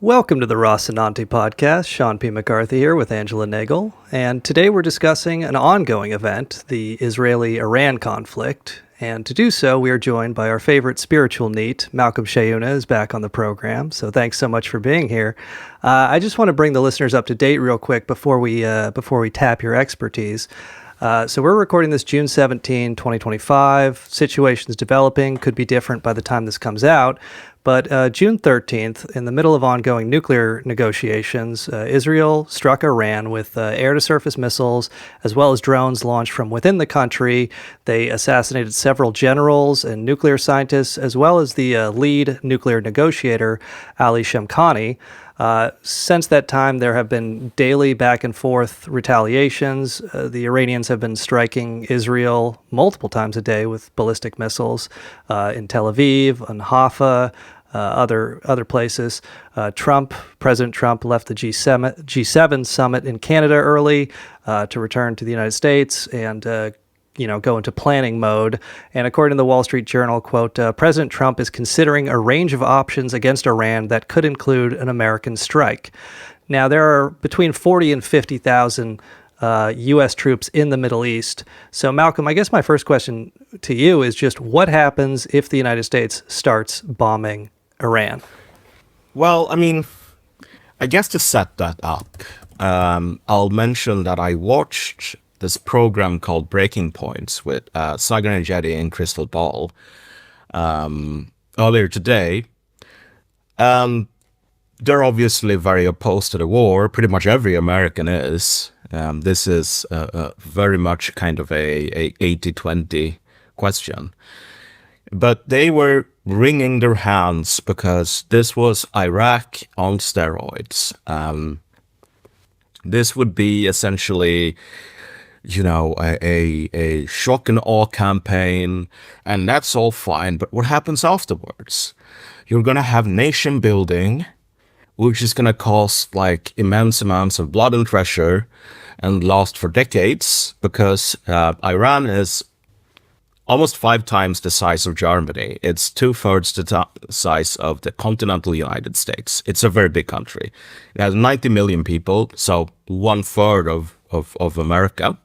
Welcome to the Rocinante podcast. Sean P. McCarthy here with Angela Nagel. And today we're discussing an ongoing event, the Israeli-Iran conflict. And to do so, we are joined by our favorite spiritual NEET, Malcom Kyeyune, is back on the program. So thanks so much for being here. I just want to bring the listeners up to date real quick before we tap your expertise. So we're recording this June 17, 2025. Situations developing, could be different by the time this comes out. But June 13th, in the middle of ongoing nuclear negotiations, Israel struck Iran with air-to-surface missiles, as well as drones launched from within the country. They assassinated several generals and nuclear scientists, as well as the lead nuclear negotiator, Ali Shamkhani. Since that time, there have been daily back and forth retaliations. The Iranians have been striking Israel multiple times a day with ballistic missiles in Tel Aviv, on Haifa, other places. President Trump left the G7 summit in Canada early to return to the United States and go into planning mode. And according to the Wall Street Journal, quote, President Trump is considering a range of options against Iran that could include an American strike. Now, there are between 40 and 50,000 U.S. troops in the Middle East. So, Malcom, I guess my first question to you is just what happens if the United States starts bombing Iran? Well, I guess to set that up, I'll mention that I watched this program called Breaking Points with Sagar Enjeti and Crystal Ball earlier today. They're obviously very opposed to the war. Pretty much every American is. This is very much kind of a 80-20 question. But they were wringing their hands because this was Iraq on steroids. This would be essentially a shock and awe campaign, and that's all fine. But what happens afterwards? You're going to have nation building, which is going to cost like immense amounts of blood and treasure and last for decades because Iran is almost 5 times the size of Germany. It's 2/3 the size of the continental United States. It's a very big country. It has 90 million people, so 1/3 of America.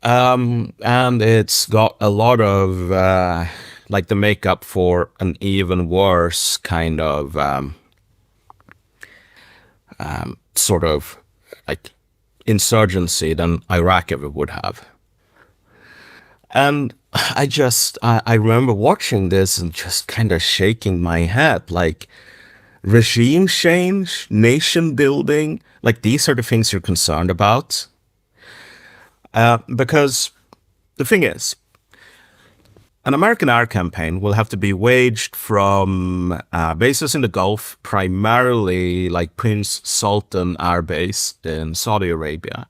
And it's got a lot of the makeup for an even worse kind of sort of like insurgency than Iraq ever would have. And I remember watching this and just kind of shaking my head, like regime change, nation building, like these are the things you're concerned about. Because the thing is, an American air campaign will have to be waged from bases in the Gulf, primarily like Prince Sultan Air Base in Saudi Arabia.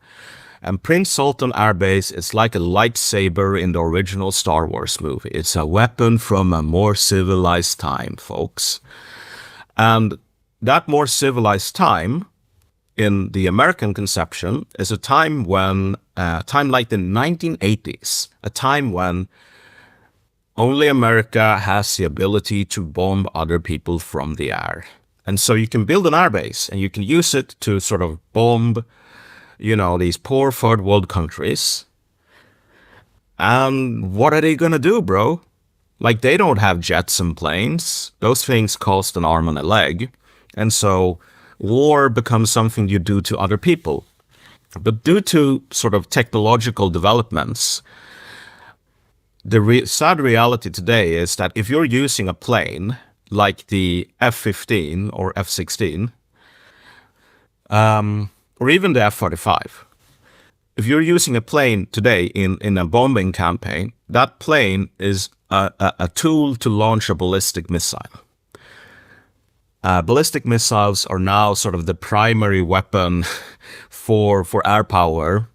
And Prince Sultan Air Base is like a lightsaber in the original Star Wars movie. It's a weapon from a more civilized time, folks. And that more civilized time, in the American conception, is a time when, time like the 1980s, a time when only America has the ability to bomb other people from the air. And so you can build an airbase and you can use it to sort of bomb, these poor third world countries. And what are they going to do, bro? Like, they don't have jets and planes. Those things cost an arm and a leg. And so war becomes something you do to other people. But due to sort of technological developments, the sad reality today is that if you're using a plane like the F-15 or F-16, or even the F-35, if you're using a plane today in a bombing campaign, that plane is a tool to launch a ballistic missile. Ballistic missiles are now sort of the primary weapon for air power,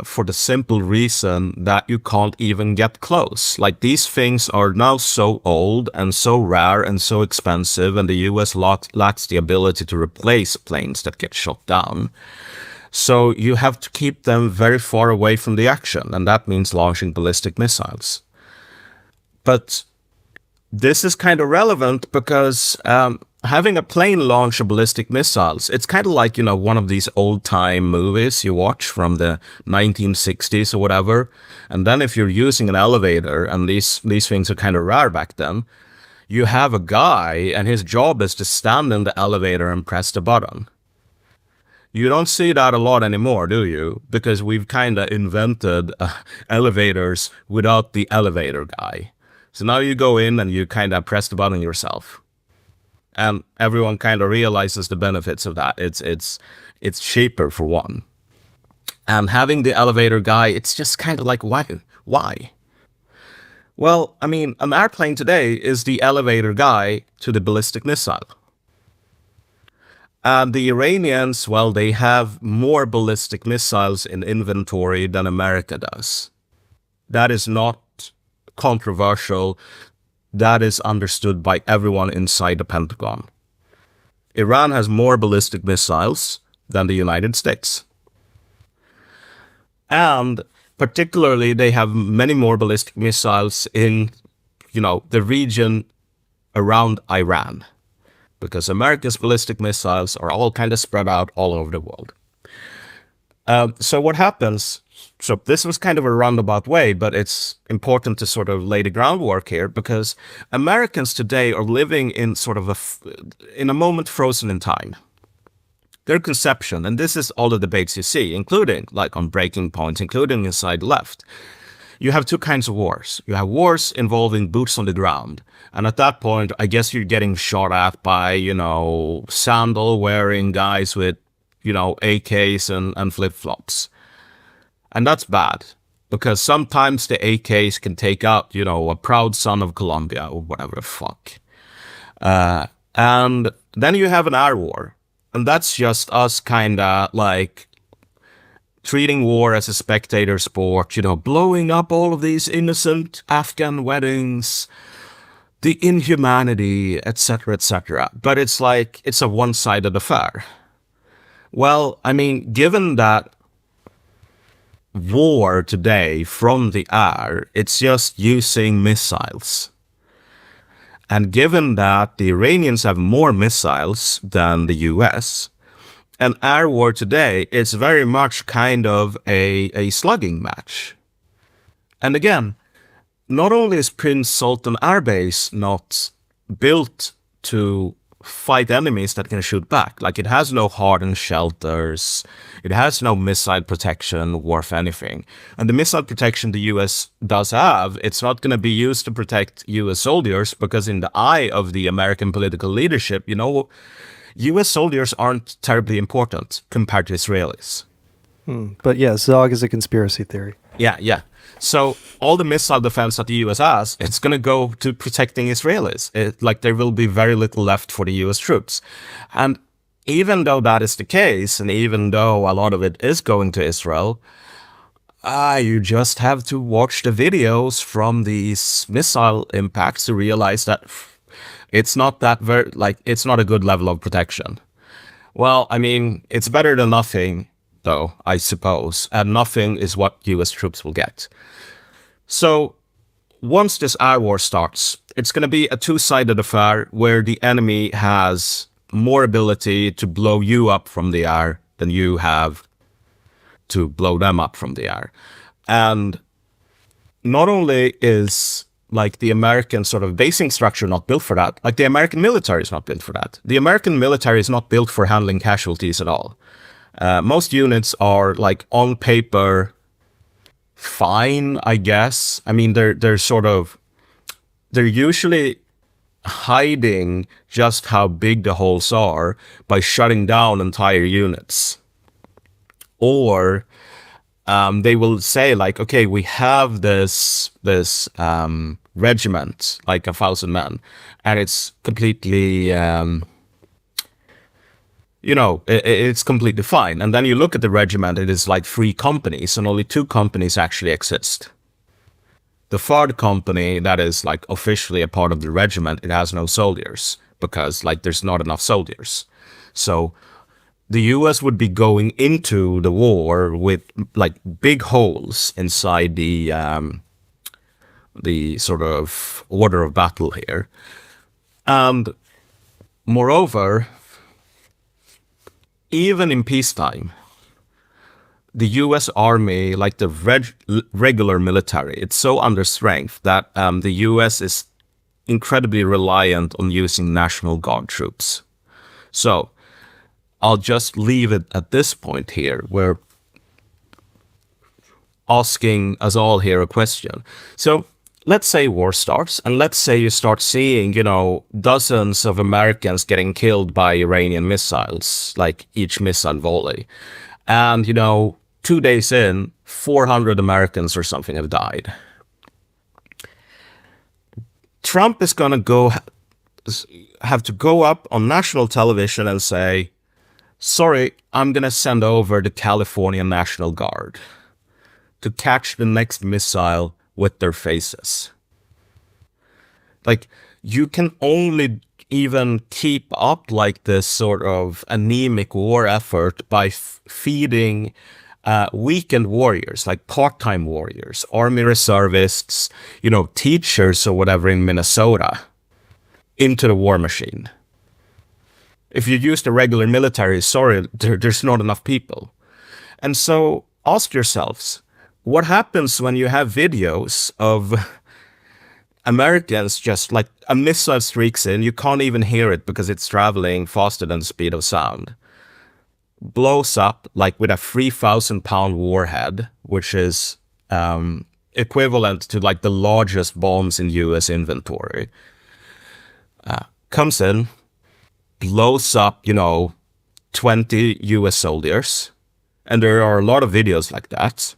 for the simple reason that you can't even get close. Like, these things are now so old and so rare and so expensive, and the US lacks the ability to replace planes that get shot down. So you have to keep them very far away from the action, and that means launching ballistic missiles. But this is kind of relevant because having a plane launch a ballistic missiles, it's kind of like, one of these old-time movies you watch from the 1960s or whatever. And then if you're using an elevator, and these things are kind of rare back then, you have a guy and his job is to stand in the elevator and press the button. You don't see that a lot anymore, do you? Because we've kind of invented elevators without the elevator guy. So now you go in and you kind of press the button yourself. And everyone kind of realizes the benefits of that. It's cheaper for one. And having the elevator guy, it's just kind of like, why? Well, I mean, an airplane today is the elevator guy to the ballistic missile. And the Iranians, well, they have more ballistic missiles in inventory than America does. That is not controversial. That is understood by everyone inside the Pentagon. Iran has more ballistic missiles than the United States. And particularly, they have many more ballistic missiles in, the region around Iran. Because America's ballistic missiles are all kind of spread out all over the world. So what happens, so this was kind of a roundabout way, but it's important to sort of lay the groundwork here, because Americans today are living in sort of in a moment frozen in time. Their conception, and this is all the debates you see, including like on Breaking Point, including inside left, you have two kinds of wars. You have wars involving boots on the ground. And at that point, I guess you're getting shot at by, sandal-wearing guys with, AKs and flip-flops. And that's bad, because sometimes the AKs can take out, a proud son of Colombia or whatever the fuck. And then you have an air war. And that's just us kind of like treating war as a spectator sport, blowing up all of these innocent Afghan weddings, the inhumanity, etc., etc. But it's like, it's a one-sided affair. Well, I mean, given that war today from the air, it's just using missiles. And given that the Iranians have more missiles than the US, an air war today is very much kind of a slugging match. And again, not only is Prince Sultan Air Base not built to fight enemies that can shoot back, like it has no hardened shelters, it has no missile protection worth anything. And the missile protection the US does have, it's not going to be used to protect US soldiers, because in the eye of the American political leadership, US soldiers aren't terribly important compared to Israelis. But yeah, Zog is a conspiracy theory. Yeah. So all the missile defense that the US has, it's going to go to protecting Israelis. There will be very little left for the US troops. And even though that is the case, and even though a lot of it is going to Israel, you just have to watch the videos from these missile impacts to realize that it's not it's not a good level of protection. Well, I mean, it's better than nothing, though, I suppose, and nothing is what US troops will get. So once this air war starts, it's going to be a two-sided affair where the enemy has more ability to blow you up from the air than you have to blow them up from the air. And not only is the American sort of basing structure not built for that, the American military is not built for that. The American military is not built for handling casualties at all. Most units are on paper fine, I guess. I mean, they're usually hiding just how big the holes are by shutting down entire units. Or they will say okay, we have this regiment, 1,000 men, and it's completely, it's completely fine. And then you look at the regiment, it is 3 companies, and only 2 companies actually exist. The 3rd company that is officially a part of the regiment, it has no soldiers because there's not enough soldiers. So the US would be going into the war with big holes inside the the sort of order of battle here. And moreover, even in peacetime, the U.S. Army, like the regular military, it's so under strength that the U.S. is incredibly reliant on using National Guard troops. So I'll just leave it at this point here, where asking us all here a question. So let's say war starts, and let's say you start seeing, dozens of Americans getting killed by Iranian missiles, like each missile volley. And, 2 days in, 400 Americans or something have died. Trump is going to have to go up on national television and say, sorry, I'm going to send over the California National Guard to catch the next missile with their faces. Like, you can only even keep up like this sort of anemic war effort by feeding weekend warriors, like part-time warriors, army reservists, teachers or whatever in Minnesota, into the war machine. If you use the regular military, sorry, there's not enough people. And so ask yourselves, what happens when you have videos of Americans just like a missile streaks in, you can't even hear it because it's traveling faster than the speed of sound, blows up like with a 3,000-pound warhead, which is equivalent to like the largest bombs in U.S. inventory, comes in, blows up, 20 U.S. soldiers. And there are a lot of videos like that.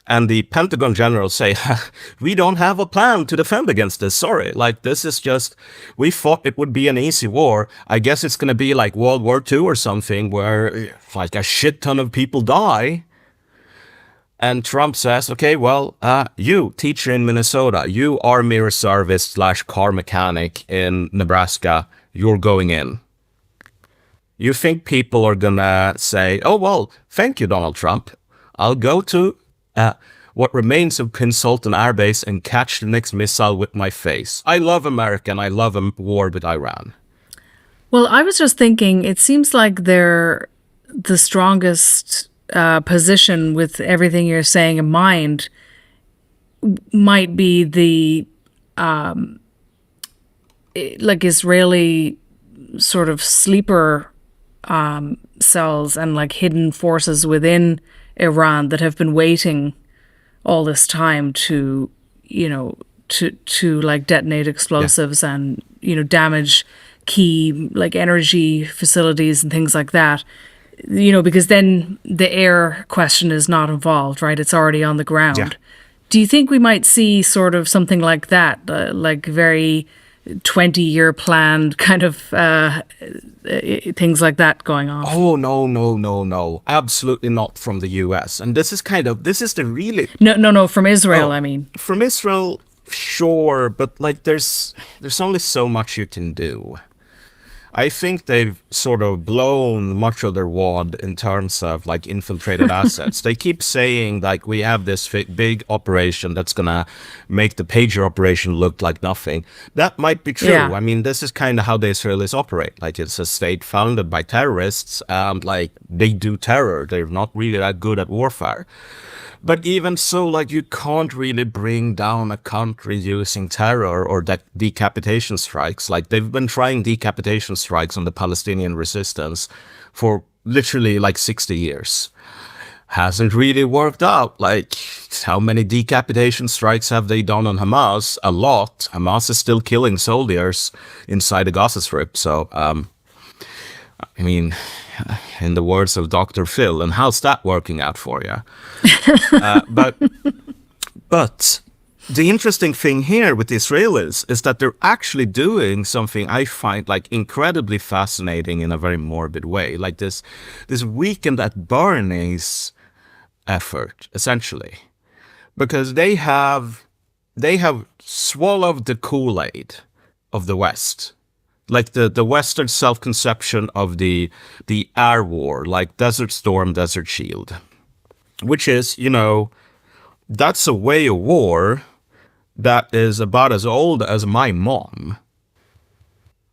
And the Pentagon generals say, we don't have a plan to defend against this. Sorry, like this is just, we thought it would be an easy war. I guess it's going to be like World War II or something where like a shit ton of people die. And Trump says, okay, well, you teacher in Minnesota, you army reservist / car mechanic in Nebraska, you're going in. You think people are going to say, oh, well, thank you, Donald Trump. I'll go to what remains of Prince Sultan Air Base and catch the next missile with my face. I love America and I love a war with Iran. Well, I was just thinking, it seems like they're the strongest position with everything you're saying in mind might be the like Israeli sort of sleeper cells and like hidden forces within Iran that have been waiting all this time to like detonate explosives and, damage key like energy facilities and things like that, because then the air question is not involved, right? It's already on the ground. Yeah. Do you think we might see sort of something like that, like very 20-year planned kind of things like that going on? Oh, no. Absolutely not from the U.S. And this is the really... No, from Israel, I mean. From Israel, sure, but like there's only so much you can do. I think they've sort of blown much of their wad in terms of like infiltrated assets. They keep saying like we have this big operation that's gonna make the pager operation look like nothing. That might be true. Yeah. I mean, this is kind of how the Israelis operate. Like it's a state founded by terrorists. Like they do terror. They're not really that good at warfare. But even so, like you can't really bring down a country using terror or decapitation strikes. Like they've been trying decapitation strikes on the Palestinian resistance for literally like 60 years. Hasn't really worked out. Like how many decapitation strikes have they done on Hamas? A lot. Hamas is still killing soldiers inside the Gaza Strip. So, I mean, in the words of Dr. Phil, and how's that working out for you? But the interesting thing here with the Israelis is that they're actually doing something I find like incredibly fascinating in a very morbid way, like this weekend at Bernie's effort, essentially, because they have swallowed the Kool-Aid of the West. Like the Western self-conception of the air war, like Desert Storm, Desert Shield, which is, that's a way of war that is about as old as my mom,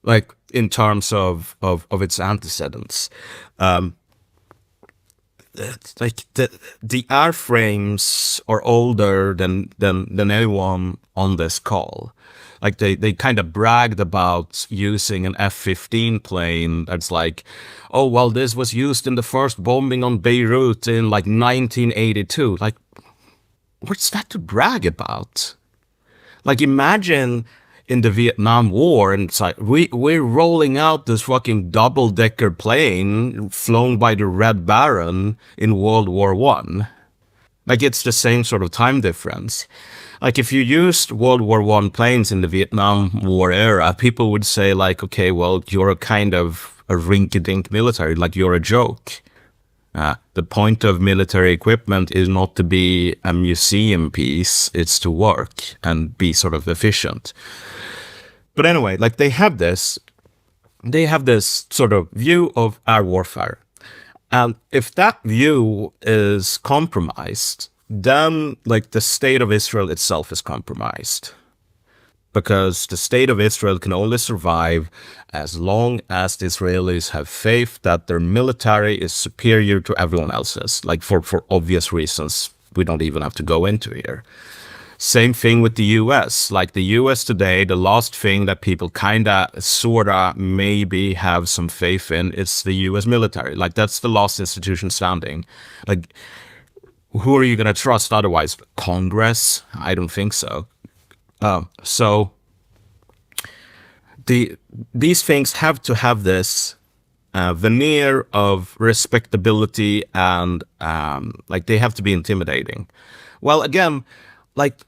like in terms of its antecedents. It's like the airframes are older than anyone on this call. Like they kind of bragged about using an F-15 plane that's like, oh, well, this was used in the first bombing on Beirut in like 1982. Like, what's that to brag about? Like, imagine in the Vietnam War, and it's like, we're rolling out this fucking double-decker plane flown by the Red Baron in World War One. Like, it's the same sort of time difference. Like, if you used World War One planes in the Vietnam War era, people would say, like, okay, well, you're a kind of a rinky-dink military, like, you're a joke. The point of military equipment is not to be a museum piece, it's to work and be sort of efficient. But anyway, like they have this sort of view of air warfare. And if that view is compromised, then like the state of Israel itself is compromised. Because the state of Israel can only survive as long as the Israelis have faith that their military is superior to everyone else's, like for obvious reasons we don't even have to go into here. Same thing with the US. Like the US today, the last thing that people kinda, sorta, maybe have some faith in is the US military. Like that's the last institution standing. Like, who are you gonna trust otherwise? Congress? I don't think so. So these things have to have this veneer of respectability and like they have to be intimidating. Well, again, like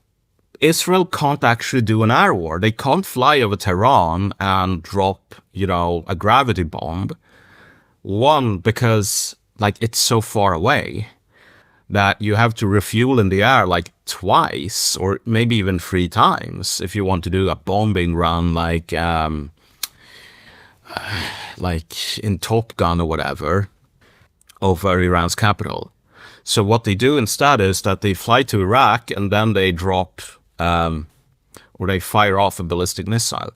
Israel can't actually do an air war. They can't fly over Tehran and drop, a gravity bomb. One, because like it's so far away that you have to refuel in the air like twice or maybe even 3 times if you want to do a bombing run like in Top Gun or whatever over Iran's capital. So what they do instead is that they fly to Iraq and then they drop or they fire off a ballistic missile.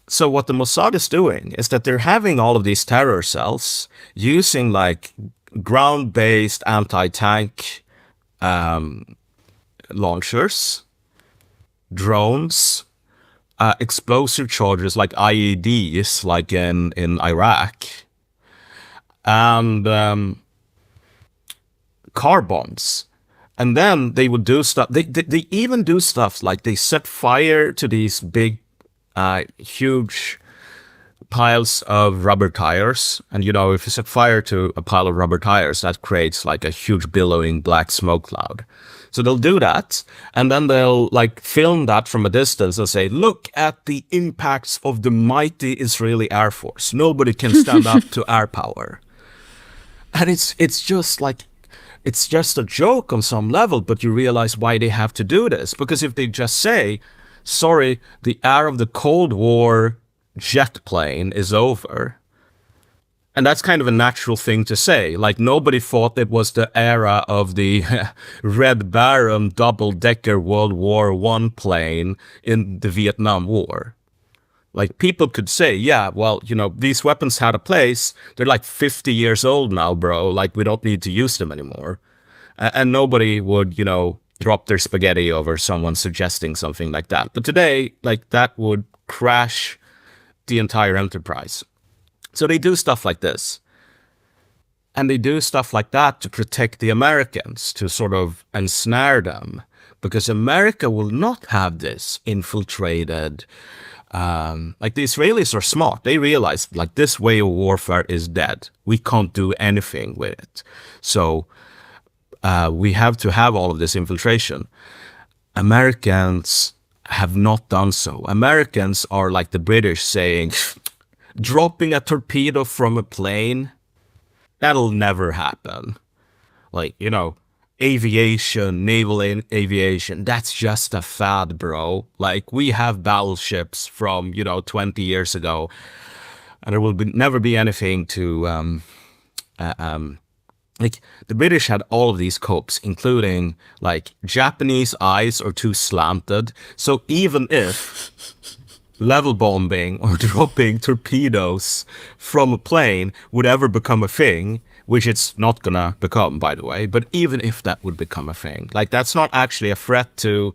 So what the Mossad is doing is that they're having all of these terror cells using like ground-based anti-tank launchers, drones, explosive charges like IEDs, like in Iraq, and car bombs. And then they would do stuff. They even do stuff like they set fire to these big, huge piles of rubber tires. And, if you set fire to a pile of rubber tires, that creates like a huge billowing black smoke cloud. So they'll do that. And then they'll like film that from a distance and say, look at the impacts of the mighty Israeli Air Force. Nobody can stand up to air power. And it's just like, it's just a joke on some level, but you realize why they have to do this. Because if they just say, sorry, the era of the Cold War jet plane is over. And that's kind of a natural thing to say. Like nobody thought it was the era of the Red Baron double-decker World War I plane in the Vietnam War. Like people could say, yeah, well, these weapons had a place. They're like 50 years old now, bro. Like we don't need to use them anymore. And nobody would, drop their spaghetti over someone suggesting something like that. But today, like that would crash the entire enterprise. So they do stuff like this. And they do stuff like that to protect the Americans, to sort of ensnare them. Because America will not have this infiltrated. Like the Israelis are smart. They realize like this way of warfare is dead. We can't do anything with it. So we have to have all of this infiltration. Americans have not done so. Americans are like the British saying, dropping a torpedo from a plane, that'll never happen. Like, aviation, naval aviation, that's just a fad, bro. Like, we have battleships from, 20 years ago, and there will never be anything to like the British had all of these copes, including like Japanese eyes are too slanted. So even if level bombing or dropping torpedoes from a plane would ever become a thing, which it's not gonna become, by the way, but even if that would become a thing, like that's not actually a threat to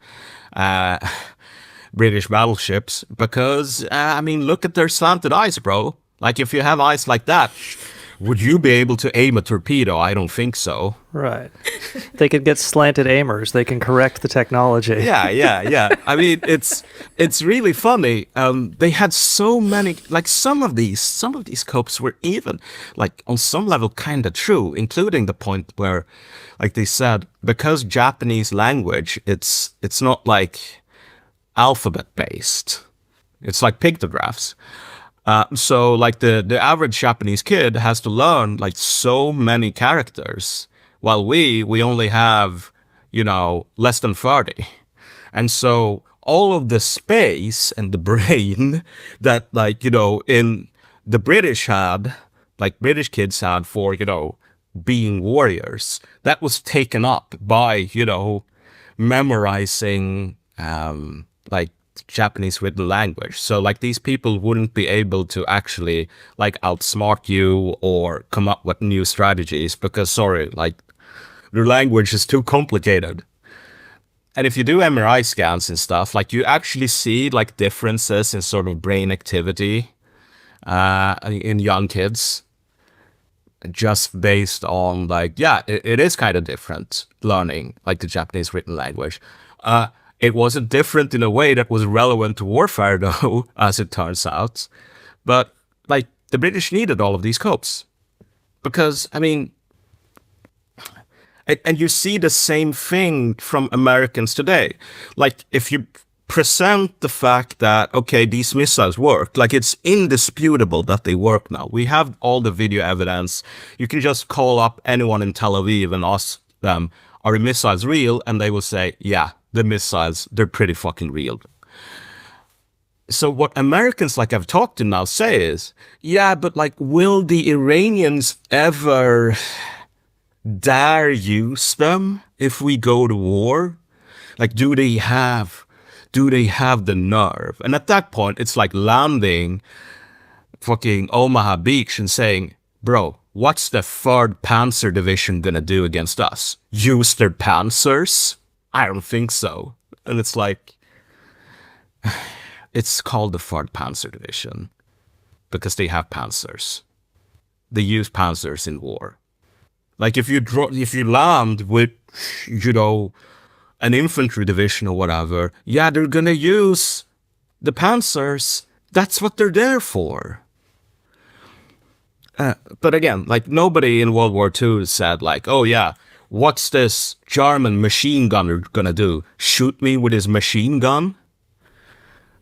British battleships because, I mean, look at their slanted eyes, bro. Like if you have eyes like that, would you be able to aim a torpedo? I don't think so. Right. They could get slanted aimers. They can correct the technology. Yeah. I mean, it's really funny. They had so many, like some of these copes were even like on some level kind of true, including the point where, like they said, because Japanese language, it's not like alphabet based. It's like pictographs. So like the average Japanese kid has to learn like so many characters, while we only have, less than 30. And so all of the space and the brain that in the British kids had for, being warriors, that was taken up by, memorizing, Japanese written language. So like these people wouldn't be able to actually like outsmart you or come up with new strategies because their language is too complicated. And if you do MRI scans and stuff, like you actually see like differences in sort of brain activity in young kids just based on it is kind of different learning like the Japanese written language. It wasn't different in a way that was relevant to warfare, though, as it turns out. But, the British needed all of these copes. Because, I mean, and you see the same thing from Americans today. Like, if you present the fact that, okay, these missiles work, like, it's indisputable that they work now. We have all the video evidence. You can just call up anyone in Tel Aviv and ask them, are the missiles real? And they will say, yeah. The missiles, they're pretty fucking real. So what Americans I've talked to now say is, yeah, but will the Iranians ever dare use them if we go to war? Do they have the nerve? And at that point, it's like landing fucking Omaha Beach and saying, bro, what's the 3rd Panzer Division gonna do against us? Use their Panzers? I don't think so. And it's it's called the 3rd Panzer Division because they have Panzers. They use Panzers in war. If you land with, an infantry division or whatever, yeah, they're gonna use the Panzers. That's what they're there for. But again, nobody in World War II said oh yeah, what's this German machine gunner gonna do? Shoot me with his machine gun?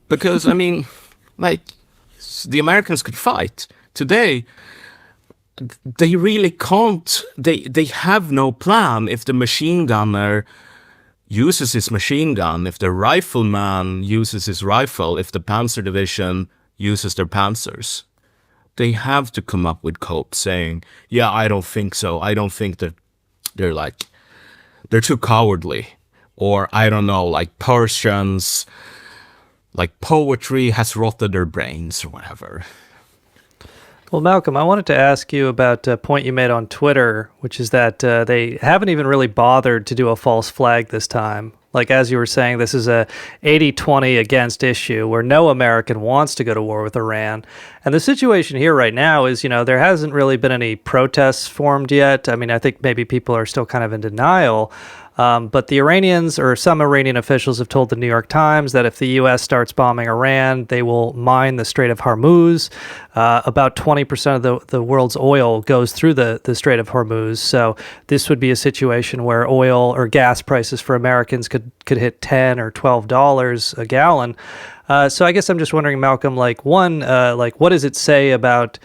Because, I mean, the Americans could fight. Today, they really can't. They have no plan if the machine gunner uses his machine gun, if the rifleman uses his rifle, if the Panzer Division uses their Panzers. They have to come up with cope saying, yeah, I don't think so. I don't think that they're too cowardly, or I don't know, Persians, poetry has rotted their brains or whatever. Well, Malcolm, I wanted to ask you about a point you made on Twitter, which is that they haven't even really bothered to do a false flag this time. As you were saying, this is a 80-20 against issue where no American wants to go to war with Iran. And the situation here right now is, there hasn't really been any protests formed yet. I mean, I think maybe people are still kind of in denial. But the Iranians, or some Iranian officials, have told the New York Times that if the U.S. starts bombing Iran, they will mine the Strait of Hormuz. About 20% of the world's oil goes through the Strait of Hormuz. So this would be a situation where oil or gas prices for Americans could hit $10 or $12 a gallon. So I guess I'm just wondering, Malcolm, what does it say about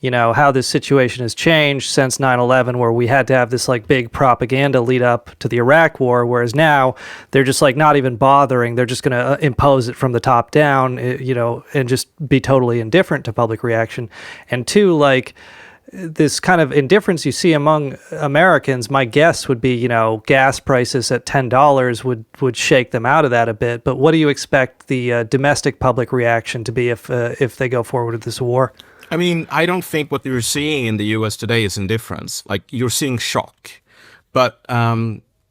how this situation has changed since 9/11, where we had to have this big propaganda lead up to the Iraq war, whereas now they're just not even bothering. They're just going to impose it from the top down, and just be totally indifferent to public reaction. And two, this kind of indifference you see among Americans, my guess would be, gas prices at $10 would shake them out of that a bit. But what do you expect the domestic public reaction to be if they go forward with this war? I mean, I don't think what you're seeing in the U.S. today is indifference. Like, you're seeing shock. But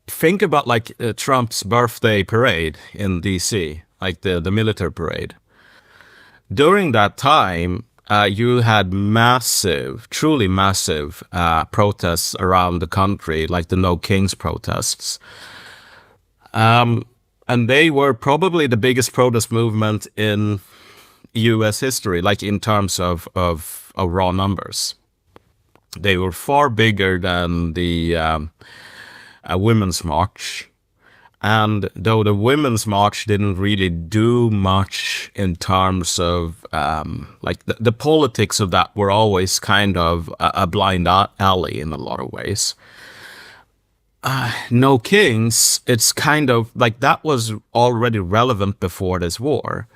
think about, like, Trump's birthday parade in D.C., like the military parade. During that time, you had massive, truly massive protests around the country, like the No Kings protests. And they were probably the biggest protest movement in U.S. history, like in terms of raw numbers. They were far bigger than the Women's March. And though the Women's March didn't really do much in terms of, like the politics of that were always kind of a blind alley in a lot of ways. No Kings, it's kind of like that was already relevant before this war.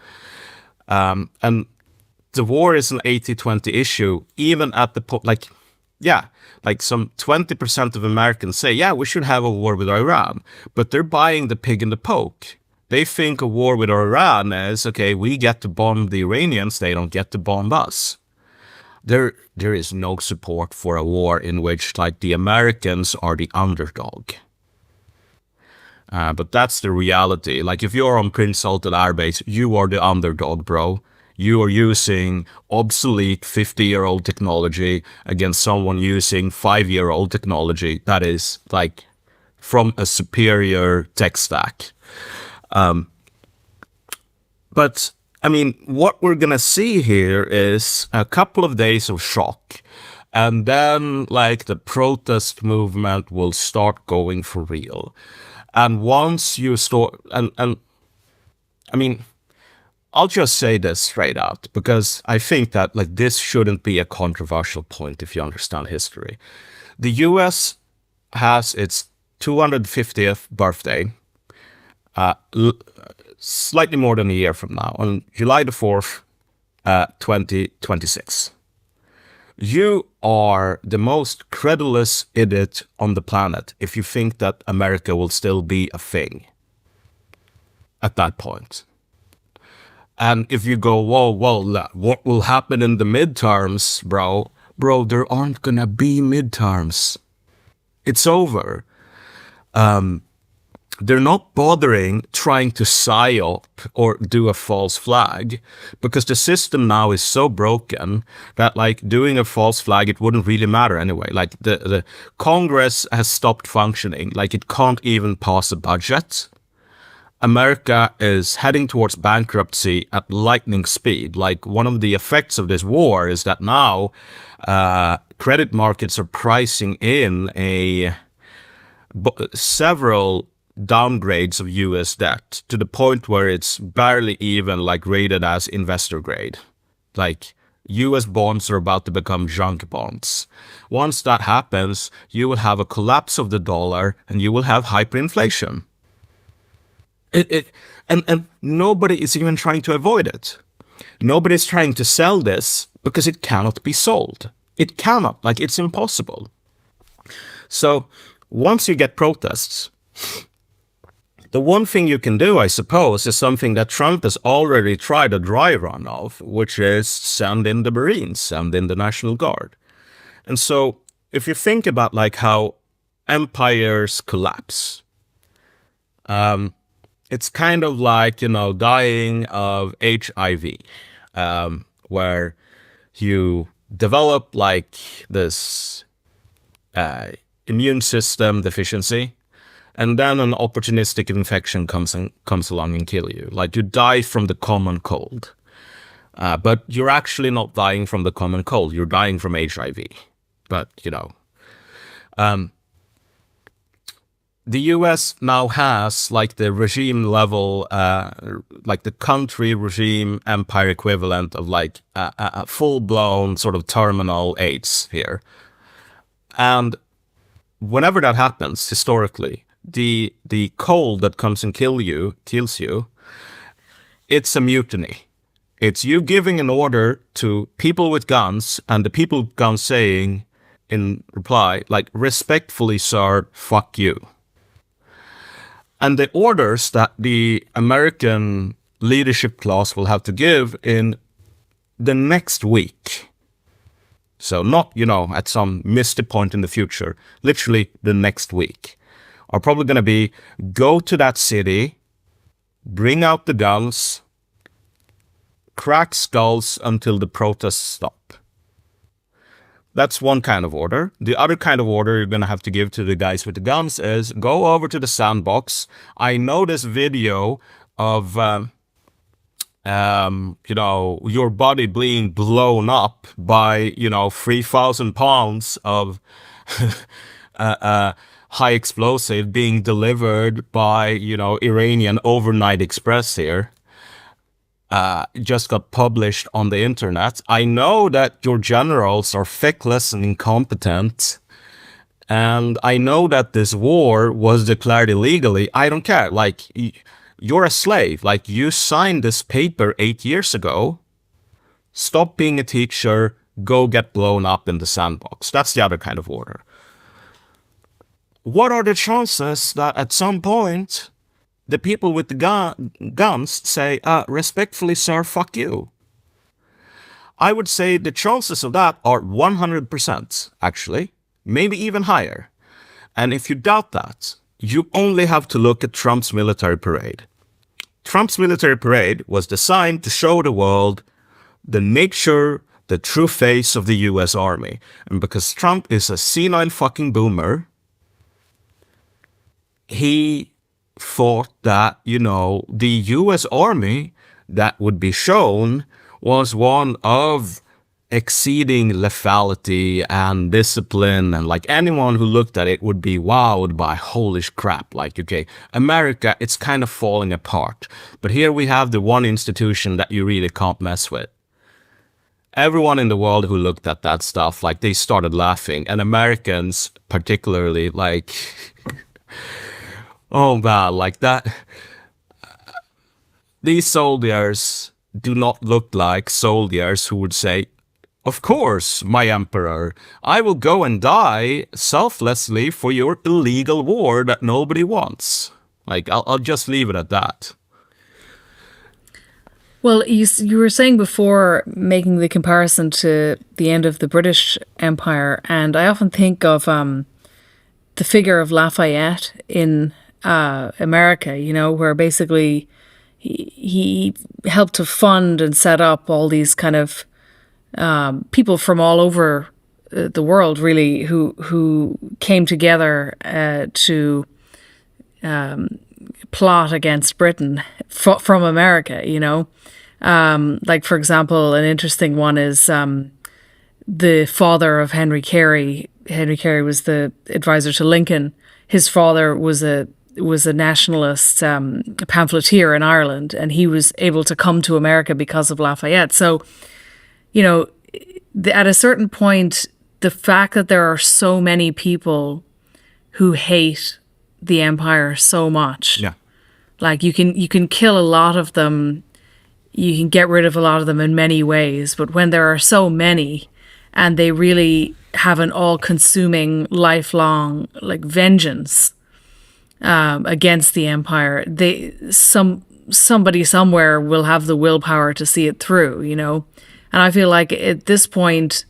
And the war is an 80-20 issue, even at the like some 20% of Americans say, yeah, we should have a war with Iran, but they're buying the pig in the poke. They think a war with Iran is, okay, we get to bomb the Iranians, they don't get to bomb us. There is no support for a war in which, like, the Americans are the underdog. But that's the reality. Like, if you're on Prince Sultan Air Base, you are the underdog, bro. You are using obsolete 50-year-old technology against someone using 5-year-old technology that is, like, from a superior tech stack. But, I mean, what we're going to see here is a couple of days of shock. And then, like, the protest movement will start going for real. And once you start, and I mean, I'll just say this straight out, because I think that, like, this shouldn't be a controversial point if you understand history. The US has its 250th birthday, slightly more than a year from now, on July the 4th, 2026. You are the most credulous idiot on the planet if you think that America will still be a thing at that point. And if you go, whoa, what will happen in the midterms, bro? Bro, there aren't gonna be midterms. It's over. They're not bothering trying to psyop or do a false flag, because the system now is so broken that, like, doing a false flag, it wouldn't really matter anyway. Like, the Congress has stopped functioning. Like, it can't even pass a budget. America is heading towards bankruptcy at lightning speed. Like, one of the effects of this war is that now credit markets are pricing in several downgrades of US debt to the point where it's barely even, like, rated as investor grade. Like, US bonds are about to become junk bonds. Once that happens, you will have a collapse of the dollar and you will have hyperinflation. And nobody is even trying to avoid it. Nobody's trying to sell this because it cannot be sold. It cannot, like, it's impossible. So once you get protests, the one thing you can do, I suppose, is something that Trump has already tried a dry run of, which is send in the Marines, send in the National Guard. And so if you think about, like, how empires collapse, it's kind of like, dying of HIV, where you develop, like, this immune system deficiency, and then an opportunistic infection comes along and kill you. Like, you die from the common cold. But you're actually not dying from the common cold. You're dying from HIV. But, the US now has, like, the regime level, like the country regime empire equivalent of, like, a full-blown sort of terminal AIDS here. And whenever that happens, historically, the cold that comes and kills you, it's a mutiny. It's you giving an order to people with guns, and the people with guns saying in reply, like, respectfully, sir, fuck you. And the orders that the American leadership class will have to give in the next week. So not, at some misty point in the future, literally the next week, are probably going to be, go to that city, bring out the guns, crack skulls until the protests stop. That's one kind of order. The other kind of order you're going to have to give to the guys with the guns is, go over to the sandbox. I know this video of, your body being blown up by, 3,000 pounds of high explosive being delivered by, Iranian overnight express here. Just got published on the internet. I know that your generals are feckless and incompetent, and I know that this war was declared illegally. I don't care. Like, you're a slave. Like, you signed this paper 8 years ago. Stop being a teacher. Go get blown up in the sandbox. That's the other kind of order. What are the chances that at some point the people with the guns say, respectfully, sir, fuck you? I would say the chances of that are 100%, actually, maybe even higher. And if you doubt that, you only have to look at Trump's military parade. Trump's military parade was designed to show the world the nature, the true face of the US Army. And because Trump is a senile fucking boomer, he thought that, the US Army that would be shown was one of exceeding lethality and discipline, and like anyone who looked at it would be wowed by, holy crap, like, okay, America, it's kind of falling apart. But here we have the one institution that you really can't mess with. Everyone in the world who looked at that stuff, like, they started laughing, and Americans particularly, like, oh man, like that. These soldiers do not look like soldiers who would say, of course, my emperor, I will go and die selflessly for your illegal war that nobody wants. Like, I'll just leave it at that. Well, you were saying before, making the comparison to the end of the British Empire, and I often think of the figure of Lafayette in America, where basically he helped to fund and set up all these kind of people from all over the world, really, who came together to plot against Britain from America, like, for example, an interesting one is the father of Henry Carey. Henry Carey was the advisor to Lincoln. His father was a nationalist pamphleteer in Ireland, and he was able to come to America because of Lafayette. So, at a certain point, the fact that there are so many people who hate the empire so much, yeah, like, you can kill a lot of them, you can get rid of a lot of them in many ways, but when there are so many and they really have an all-consuming, lifelong, like, vengeance against the empire, somebody somewhere will have the willpower to see it through, And I feel like at this point,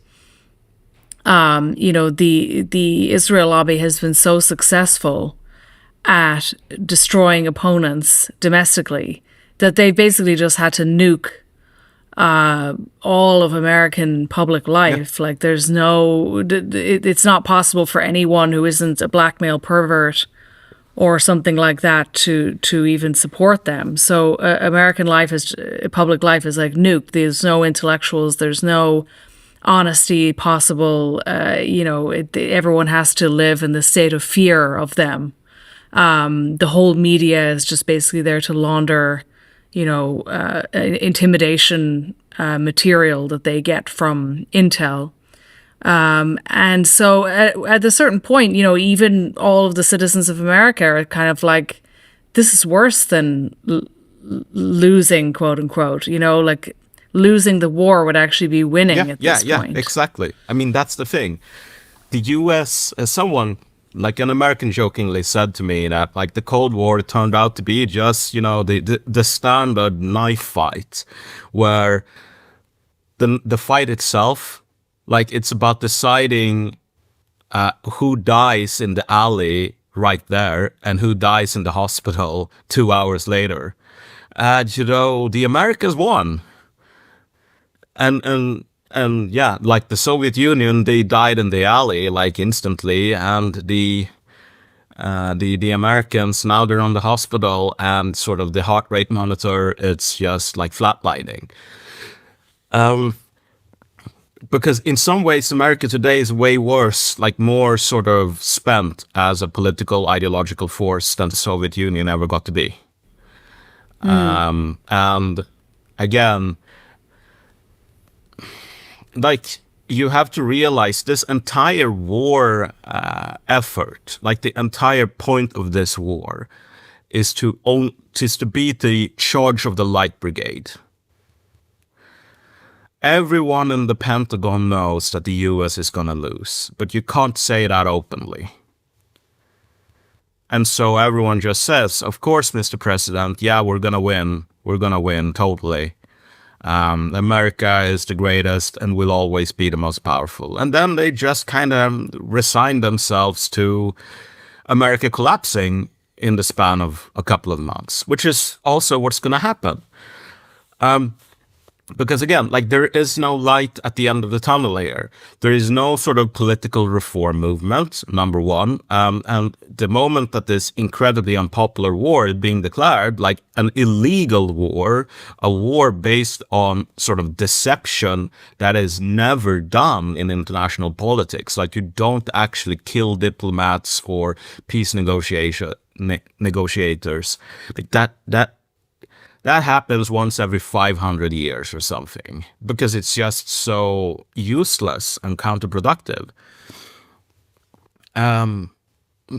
the Israel lobby has been so successful at destroying opponents domestically that they basically just had to nuke all of American public life. Yeah. Like, it's not possible for anyone who isn't a blackmail pervert or something like that to even support them. So American public life is like nuked. There's no intellectuals. There's no honesty possible. Everyone has to live in the state of fear of them. The whole media is just basically there to launder, intimidation material that they get from intel. And so at a certain point, even all of the citizens of America are kind of like, this is worse than losing, quote unquote, like, losing the war would actually be winning at this yeah, point. exactly. I mean, that's the thing. The U.S., as someone, like an American jokingly said to me that like the Cold War turned out to be just, the standard knife fight where the fight itself, like it's about deciding who dies in the alley right there and who dies in the hospital 2 hours later. The Americans won. And yeah, like the Soviet Union, they died in the alley like instantly, and the Americans, now they're on the hospital and sort of the heart rate monitor, it's just like flatlining. Because in some ways, America today is way worse, like more sort of spent as a political, ideological force than the Soviet Union ever got to be. And again, like you have to realize this entire war effort, like the entire point of this war, is to be the charge of the light brigade. Everyone in the Pentagon knows that the US is going to lose, but you can't say that openly. And so everyone just says, of course, Mr. President, yeah, we're going to win. We're going to win, totally. America is the greatest and will always be the most powerful. And then they just kind of resign themselves to America collapsing in the span of a couple of months, which is also what's going to happen. Because again, like there is no light at the end of the tunnel here. There is no sort of political reform movement, number one. And the moment that this incredibly unpopular war is being declared, like an illegal war, a war based on sort of deception that is never done in international politics. Like you don't actually kill diplomats or peace negotiators. Like that happens once every 500 years or something, because it's just so useless and counterproductive.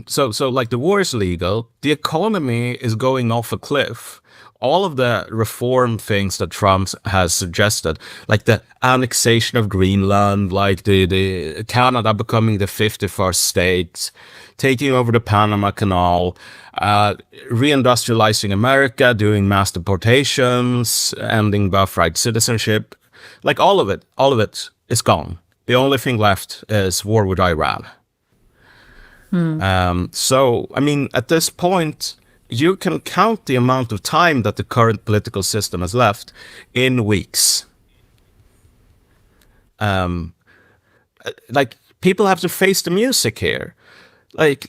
So like the war is legal, the economy is going off a cliff. All of the reform things that Trump has suggested, like the annexation of Greenland, like the Canada becoming the 51st state, taking over the Panama Canal, reindustrializing America, doing mass deportations, ending birthright citizenship, like all of it is gone. The only thing left is war with Iran. So, I mean, at this point, you can count the amount of time that the current political system has left in weeks. Like, people have to face the music here. Like,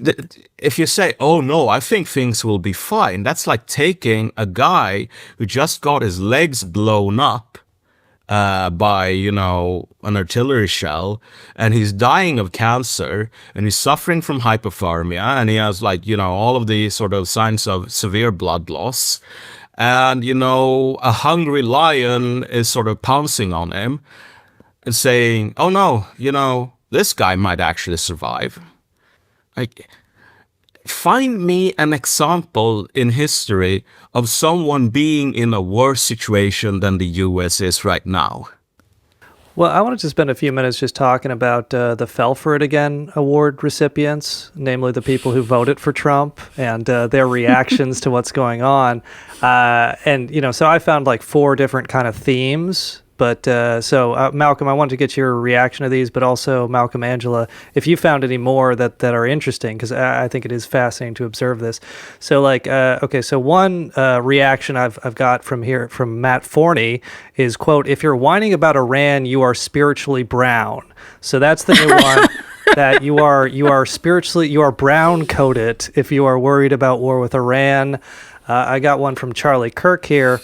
if you say, oh no, I think things will be fine, that's like taking a guy who just got his legs blown up by, an artillery shell, and he's dying of cancer, and he's suffering from hypothermia, and he has all of the sort of signs of severe blood loss, and a hungry lion is sort of pouncing on him and saying, oh no, this guy might actually survive. Like, find me an example in history of someone being in a worse situation than the U.S. is right now. Well, I wanted to spend a few minutes just talking about the Fell For It Again award recipients, namely the people who voted for Trump and their reactions to what's going on. So I found like 4 different kind of themes. But Malcolm, I wanted to get your reaction to these, but also Malcolm, Angela, if you found any more that are interesting, because I think it is fascinating to observe this. So so one reaction I've got from Matt Forney is, quote, if you're whining about Iran, you are spiritually brown. So that's the new one, that you are brown coated if you are worried about war with Iran. I got one from Charlie Kirk here.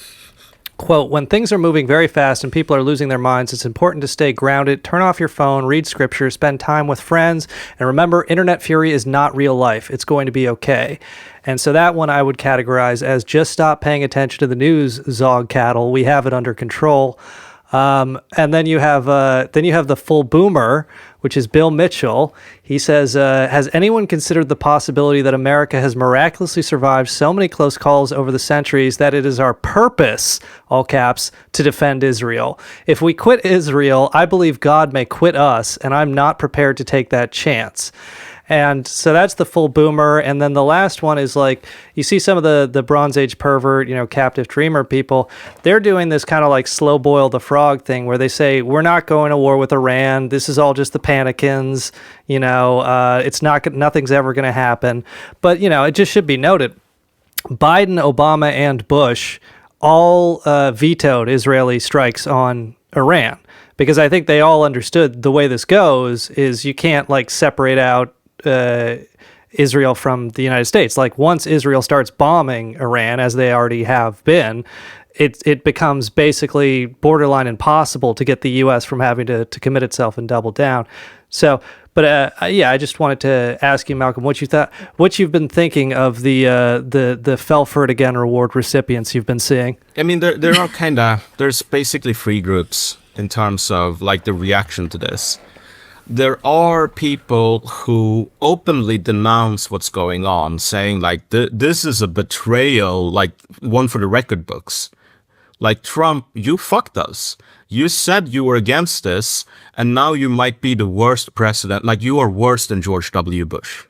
Quote, when things are moving very fast and people are losing their minds, it's important to stay grounded, turn off your phone, read scripture, spend time with friends, and remember, internet fury is not real life. It's going to be okay. And so that one I would categorize as just stop paying attention to the news, Zog cattle. We have it under control. And then you have the full boomer, which is Bill Mitchell. He says, has anyone considered the possibility that America has miraculously survived so many close calls over the centuries that it is our purpose, all caps, to defend Israel? If we quit Israel, I believe God may quit us, and I'm not prepared to take that chance. And so that's the full boomer. And then the last one is like, you see some of the Bronze Age pervert, captive dreamer people, they're doing this kind of like slow boil the frog thing where they say, we're not going to war with Iran. This is all just the panicans. Nothing's ever going to happen. But, it just should be noted, Biden, Obama, and Bush all vetoed Israeli strikes on Iran, because I think they all understood the way this goes is you can't like separate out Israel from the United States. Like once Israel starts bombing Iran, as they already have been, it becomes basically borderline impossible to get the U.S. from having to commit itself and double down. So, but I just wanted to ask you, Malcolm, what you've been thinking of the Fell for It Again reward recipients you've been seeing. I mean, there are there's basically three groups in terms of like the reaction to this. There are people who openly denounce what's going on, saying like, this is a betrayal, like one for the record books. Like, Trump, you fucked us. You said you were against this, and now you might be the worst president. Like, you are worse than George W. Bush.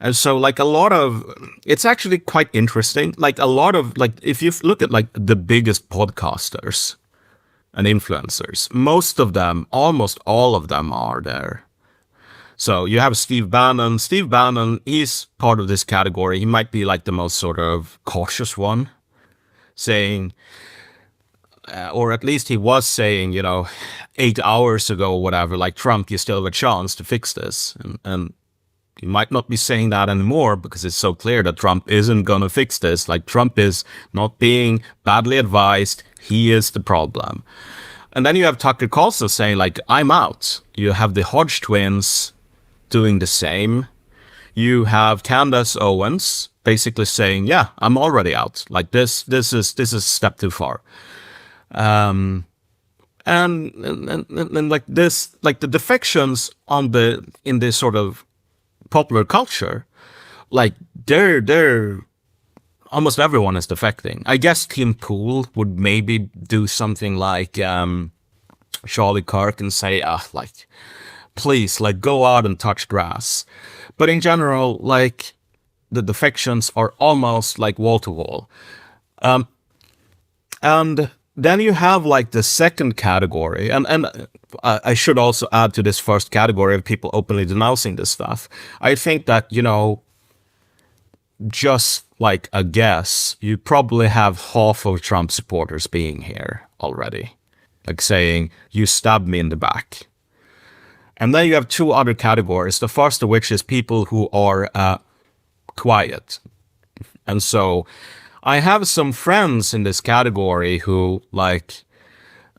And so, like, it's actually quite interesting. Like, if you look at, like, the biggest podcasters and influencers, most of them, almost all of them are there. So you have Steve Bannon. Steve Bannon, he's part of this category. He might be like the most sort of cautious one, saying, or at least he was saying, 8 hours ago or whatever, like, Trump, you still have a chance to fix this. And he might not be saying that anymore because it's so clear that Trump isn't going to fix this. Like, Trump is not being badly advised. He is the problem. And then you have Tucker Carlson saying, like, I'm out. You have the Hodge twins doing the same. You have Candace Owens basically saying, yeah, I'm already out. Like, this is a step too far. And like this, like the defections in this sort of popular culture, like they're almost everyone is defecting. I guess Tim Pool would maybe do something like Charlie Kirk and say, like, please, like, go out and touch grass. But in general, like, the defections are almost like wall to wall. And then you have like the second category, and I should also add to this first category of people openly denouncing this stuff. I think that, just like a guess, you probably have half of Trump supporters being here already, like saying, you stabbed me in the back. And then you have two other categories, the first of which is people who are quiet. And so I have some friends in this category who, like,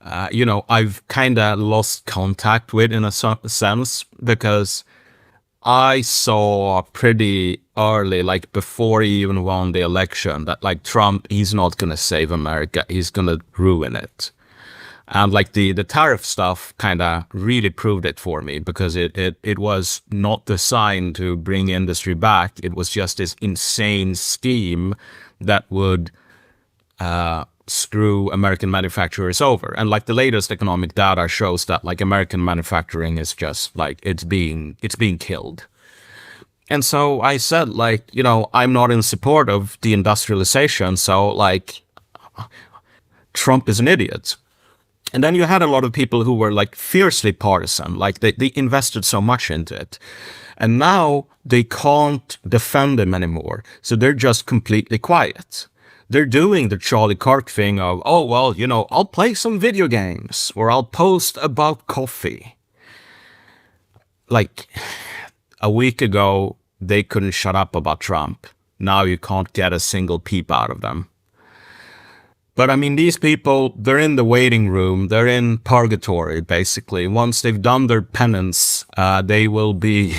I've kind of lost contact with in a sense, because I saw pretty early, like before he even won the election, that like Trump, he's not going to save America. He's going to ruin it. And like the tariff stuff kind of really proved it for me, because it was not designed to bring industry back. It was just this insane scheme that would screw American manufacturers over. And like the latest economic data shows that like American manufacturing is just like it's being killed. And so I said, like, I'm not in support of deindustrialization, so like Trump is an idiot. And then you had a lot of people who were like fiercely partisan, like they invested so much into it. And now they can't defend him anymore. So they're just completely quiet. They're doing the Charlie Kirk thing of, oh, well, I'll play some video games or I'll post about coffee. Like a week ago, they couldn't shut up about Trump. Now you can't get a single peep out of them. But I mean, these people, they're in the waiting room. They're in purgatory, basically. Once they've done their penance, they will be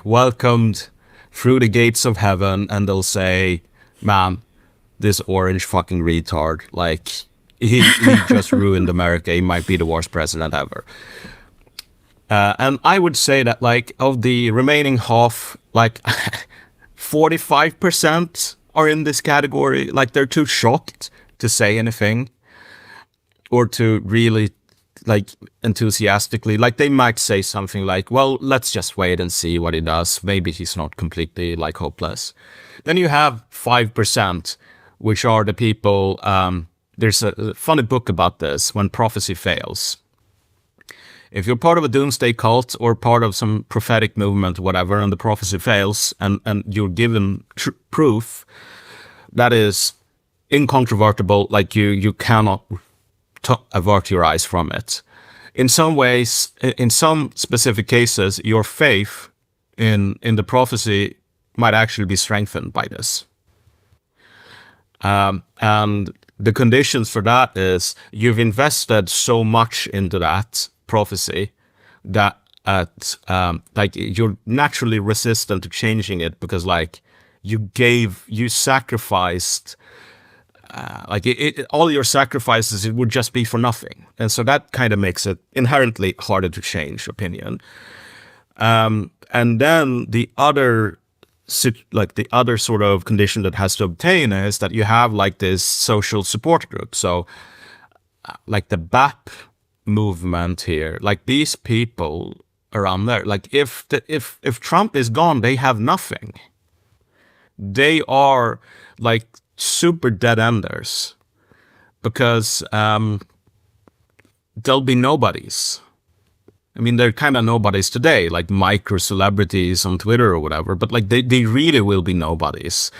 welcomed through the gates of heaven, and they'll say, man, this orange fucking retard, like, he just ruined America. He might be the worst president ever. And I would say that, like, of the remaining half, like 45% are in this category. Like, they're too shocked to say anything or to really, like, enthusiastically. Like, they might say something like, well, let's just wait and see what he does. Maybe he's not completely, like, hopeless. Then you have 5%, which are the people, there's a funny book about this, When Prophecy Fails. If you're part of a doomsday cult or part of some prophetic movement, whatever, and the prophecy fails, and you're given proof that is incontrovertible, like you cannot avert your eyes from it. In some ways, in some specific cases, your faith in the prophecy might actually be strengthened by this. And the conditions for that is you've invested so much into that prophecy that like you're naturally resistant to changing it, because like you sacrificed like all your sacrifices, it would just be for nothing. And so that kind of makes it inherently harder to change opinion. And then the other sort of condition that has to obtain is that you have like this social support group. So like the BAP movement here, like these people around there, like if Trump is gone, they have nothing. They are like super dead enders, because there'll be nobodies. I mean, they're kind of nobodies today, like micro celebrities on Twitter or whatever, but like they really will be nobodies.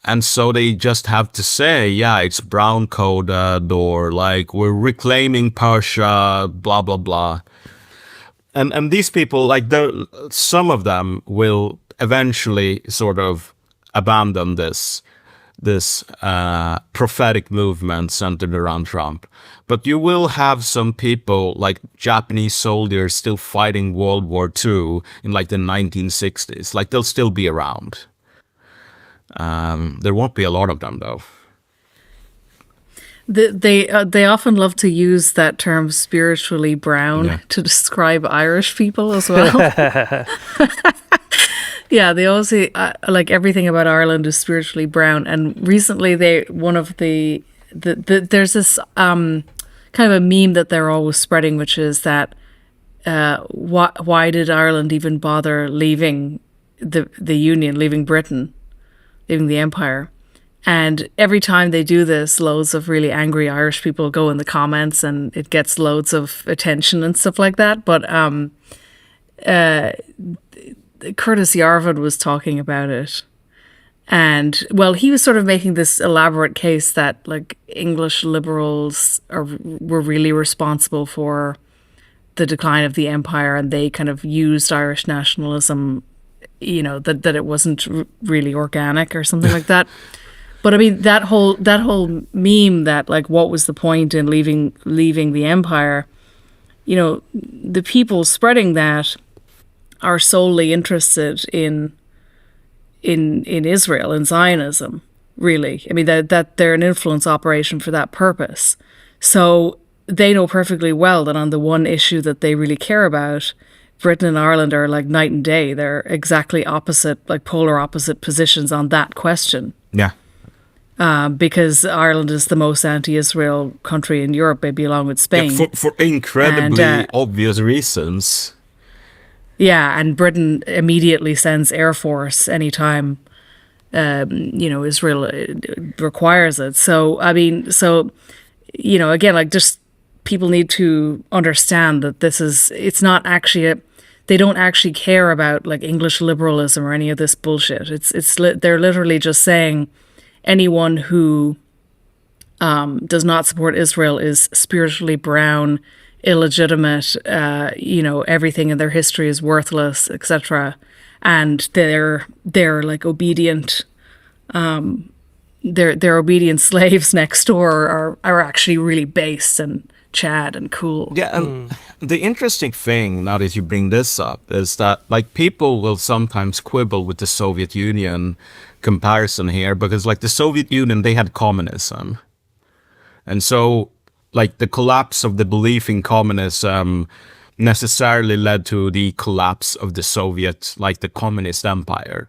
And so they just have to say, yeah, it's brown coded, or like we're reclaiming Persia, blah, blah, blah. And these people, like some of them will eventually sort of abandon this prophetic movement centered around Trump. But you will have some people like Japanese soldiers still fighting World War II in like the 1960s. Like they'll still be around. There won't be a lot of them though. They often love to use that term spiritually brown to describe Irish people as well. Yeah, they always say like everything about Ireland is spiritually brown. And recently, there's this kind of a meme that they're always spreading, which is that why did Ireland even bother leaving the Union, leaving Britain, leaving the Empire? And every time they do this, loads of really angry Irish people go in the comments, and it gets loads of attention and stuff like that. But Curtis Yarwood was talking about it. And, well, he was sort of making this elaborate case that, like, English liberals were really responsible for the decline of the empire, and they kind of used Irish nationalism, you know, that it wasn't really organic or something like that. But I mean, that whole meme that, like, what was the point in leaving the empire? You know, the people spreading that are solely interested in Israel, in Zionism, really. I mean, that they're an influence operation for that purpose. So they know perfectly well that on the one issue that they really care about, Britain and Ireland are like night and day. They're exactly opposite, like polar opposite positions on that question. Yeah. Because Ireland is the most anti-Israel country in Europe, maybe along with Spain. Yeah, for incredibly obvious reasons. Yeah, and Britain immediately sends Air Force anytime, Israel requires it. So, I mean, again, like, just people need to understand that it's not actually they don't actually care about, like, English liberalism or any of this bullshit. They're literally just saying anyone who does not support Israel is spiritually brown, illegitimate, everything in their history is worthless, etc. And they're like obedient, their obedient slaves next door are actually really base and Chad and cool. Yeah, and the interesting thing, now that you bring this up, is that, like, people will sometimes quibble with the Soviet Union comparison here, because, like, the Soviet Union, they had communism. And so, like, the collapse of the belief in communism necessarily led to the collapse of the Soviet, like the communist empire.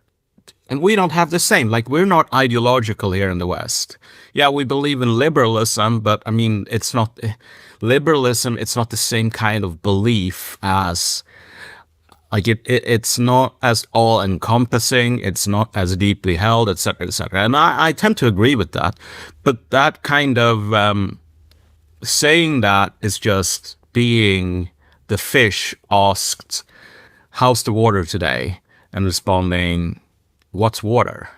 And we don't have the same. Like, we're not ideological here in the West. Yeah, we believe in liberalism, but I mean, it's not liberalism. It's not the same kind of belief as, like, it's not as all-encompassing. It's not as deeply held, etc., etc. And I tend to agree with that. But that kind of saying that is just being the fish asked, "How's the water today?" and responding, "What's water?"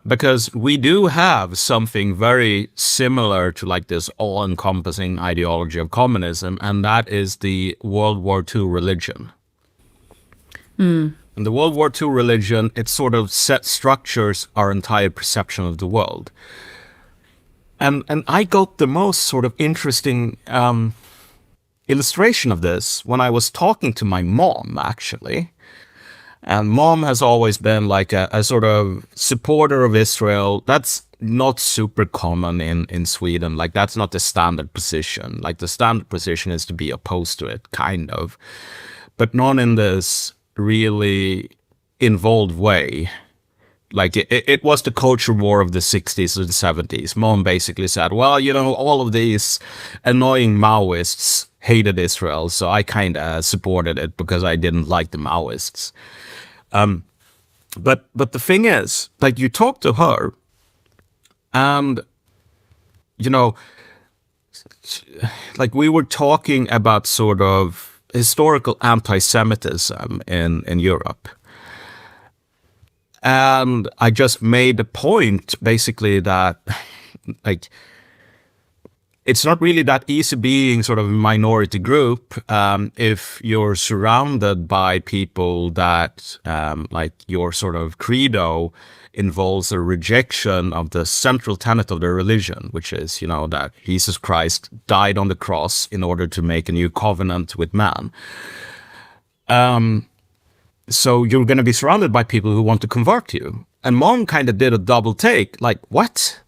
Because we do have something very similar to like this all-encompassing ideology of communism, and that is the World War II religion. And the World War II religion, it sort of structures our entire perception of the world. And I got the most sort of interesting illustration of this when I was talking to my mom, actually. And mom has always been like a sort of supporter of Israel. That's not super common in Sweden. Like, that's not the standard position. Like, the standard position is to be opposed to it, kind of. But not in this really involved way. Like, it was the culture war of the 60s or the 70s. Mom basically said, well, you know, all of these annoying Maoists hated Israel, so I kind of supported it because I didn't like the Maoists. But the thing is, like, you talk to her, and, you know, like, we were talking about sort of historical anti-Semitism in Europe. And I just made the point, basically, that, like, it's not really that easy being sort of a minority group if you're surrounded by people that, like, your sort of credo involves a rejection of the central tenet of their religion, which is, you know, that Jesus Christ died on the cross in order to make a new covenant with man. So you're going to be surrounded by people who want to convert you. And mom kind of did a double take, like, what?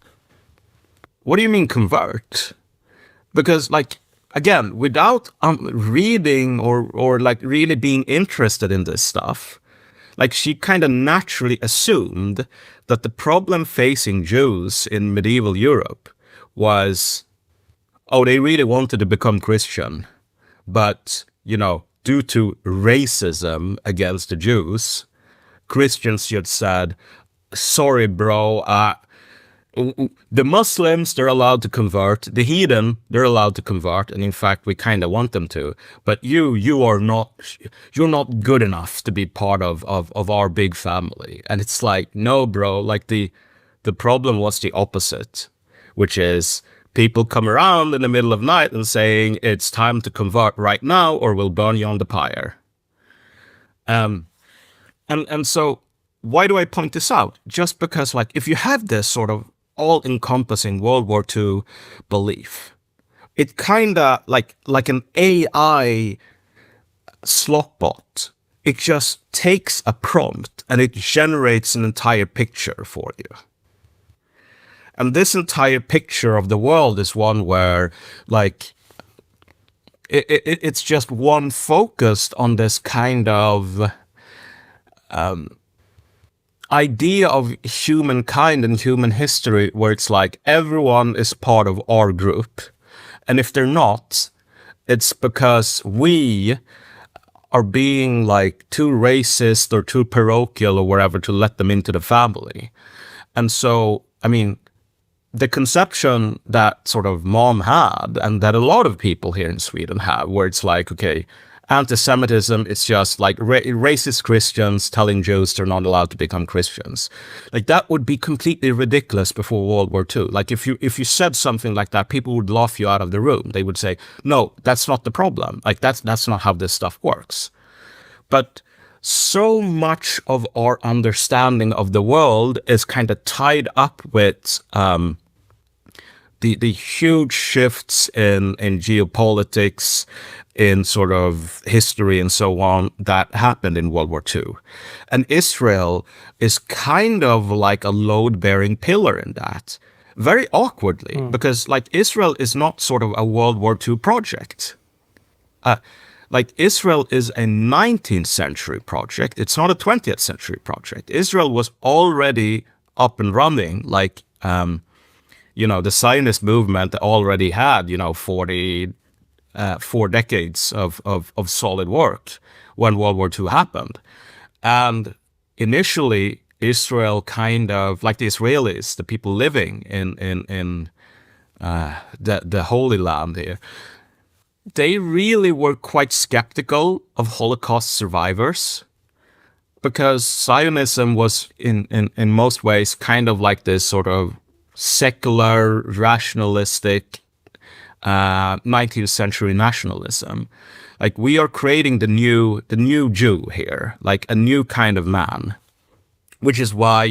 What do you mean convert? Because, like, again, without reading or like really being interested in this stuff, like, she kind of naturally assumed that the problem facing Jews in medieval Europe was, oh, they really wanted to become Christian, but, you know, due to racism against the Jews, Christians just said, sorry, bro, the Muslims, they're allowed to convert. The heathen, they're allowed to convert. And in fact, we kind of want them to. But you're not good enough to be part of our big family. And it's like, no, bro, like the problem was the opposite, which is people come around in the middle of night and saying, it's time to convert right now or we'll burn you on the pyre. And so why do I point this out? Just because, like, if you have this sort of all-encompassing World War II belief, it kind of like an AI slotbot. It just takes a prompt and it generates an entire picture for you. And this entire picture of the world is one where, like, it's just one focused on this kind of idea of humankind and human history, where it's like everyone is part of our group, and if they're not, it's because we are being like too racist or too parochial or whatever to let them into the family. And so, I mean, the conception that sort of mom had, and that a lot of people here in Sweden have, where it's like, okay, anti-Semitism is just like racist Christians telling Jews they're not allowed to become Christians. Like, that would be completely ridiculous before World War II. Like, if you said something like that, people would laugh you out of the room. They would say, no, that's not the problem. Like, that's not how this stuff works. But so much of our understanding of the world is kind of tied up with the huge shifts in geopolitics, in sort of history and so on that happened in World War II. And Israel is kind of like a load-bearing pillar in that. very awkwardly, because like Israel is not sort of a World War II project. Like Israel is a 19th century project. It's not a 20th century project. Israel was already up and running. Like, the Zionist movement already had, 4 decades of solid work when World War II happened. And initially, Israel kind of, like the Israelis, the people living in the Holy Land here, they really were quite skeptical of Holocaust survivors, because Zionism was in most ways kind of like this sort of secular, rationalistic 19th century nationalism. Like, we are creating the new Jew here, like a new kind of man, which is why,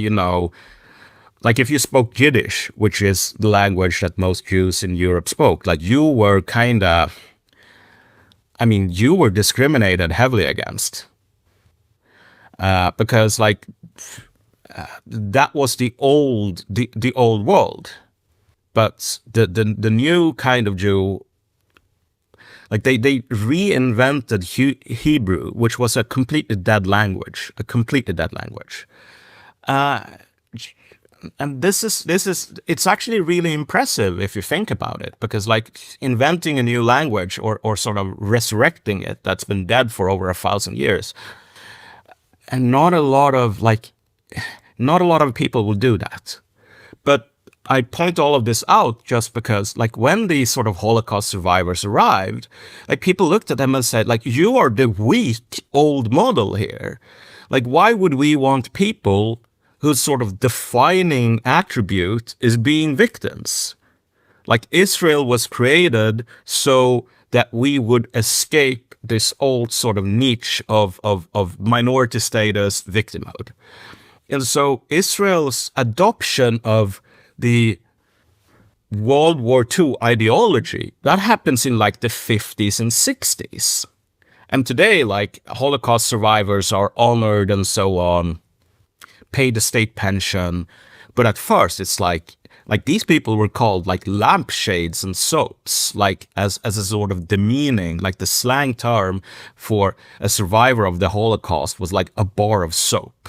like if you spoke Yiddish, which is the language that most Jews in Europe spoke, like you were you were discriminated heavily against, because like that was the old world. But the new kind of Jew, like they reinvented Hebrew, which was a completely dead language. And this is it's actually really impressive if you think about it, because like inventing a new language or sort of resurrecting it that's been dead for over 1,000 years, and not a lot of people will do that. But I point all of this out just because, like, when these sort of Holocaust survivors arrived, like, people looked at them and said, like, you are the weak old model here. Like, why would we want people whose sort of defining attribute is being victims? Like, Israel was created so that we would escape this old sort of niche of minority status victimhood. And so Israel's adoption of the World War II ideology, that happens in like the 50s and 60s. And today, like, Holocaust survivors are honored and so on, paid a state pension. But at first, it's like these people were called like lampshades and soaps, like as a sort of demeaning, like the slang term for a survivor of the Holocaust was like a bar of soap.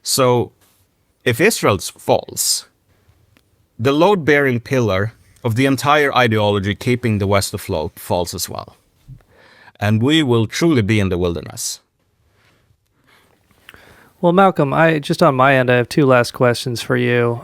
So if Israel falls, the load-bearing pillar of the entire ideology keeping the West afloat falls as well. And we will truly be in the wilderness. Well, Malcolm, just on my end, I have 2 last questions for you.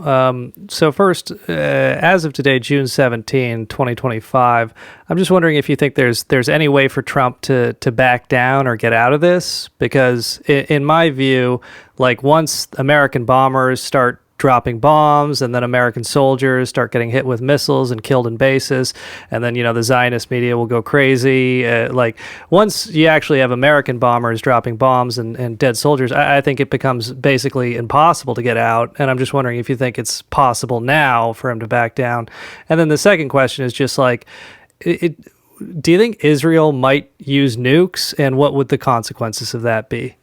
So first, as of today, June 17, 2025, I'm just wondering if you think there's any way for Trump to back down or get out of this? Because in my view, like, once American bombers start dropping bombs, and then American soldiers start getting hit with missiles and killed in bases, and then the Zionist media will go crazy. Like, once you actually have American bombers dropping bombs and dead soldiers, I think it becomes basically impossible to get out. And I'm just wondering if you think it's possible now for him to back down. And then the second question is just like, do you think Israel might use nukes, and what would the consequences of that be?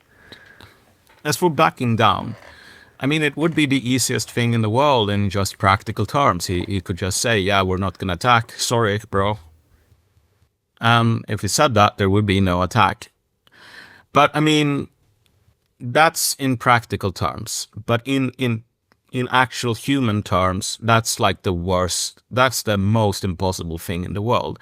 As for backing down, I mean, it would be the easiest thing in the world in just practical terms. He could just say, yeah, we're not going to attack. Sorry, bro. If he said that, there would be no attack. But, I mean, that's in practical terms. But in actual human terms, that's like the worst. That's the most impossible thing in the world.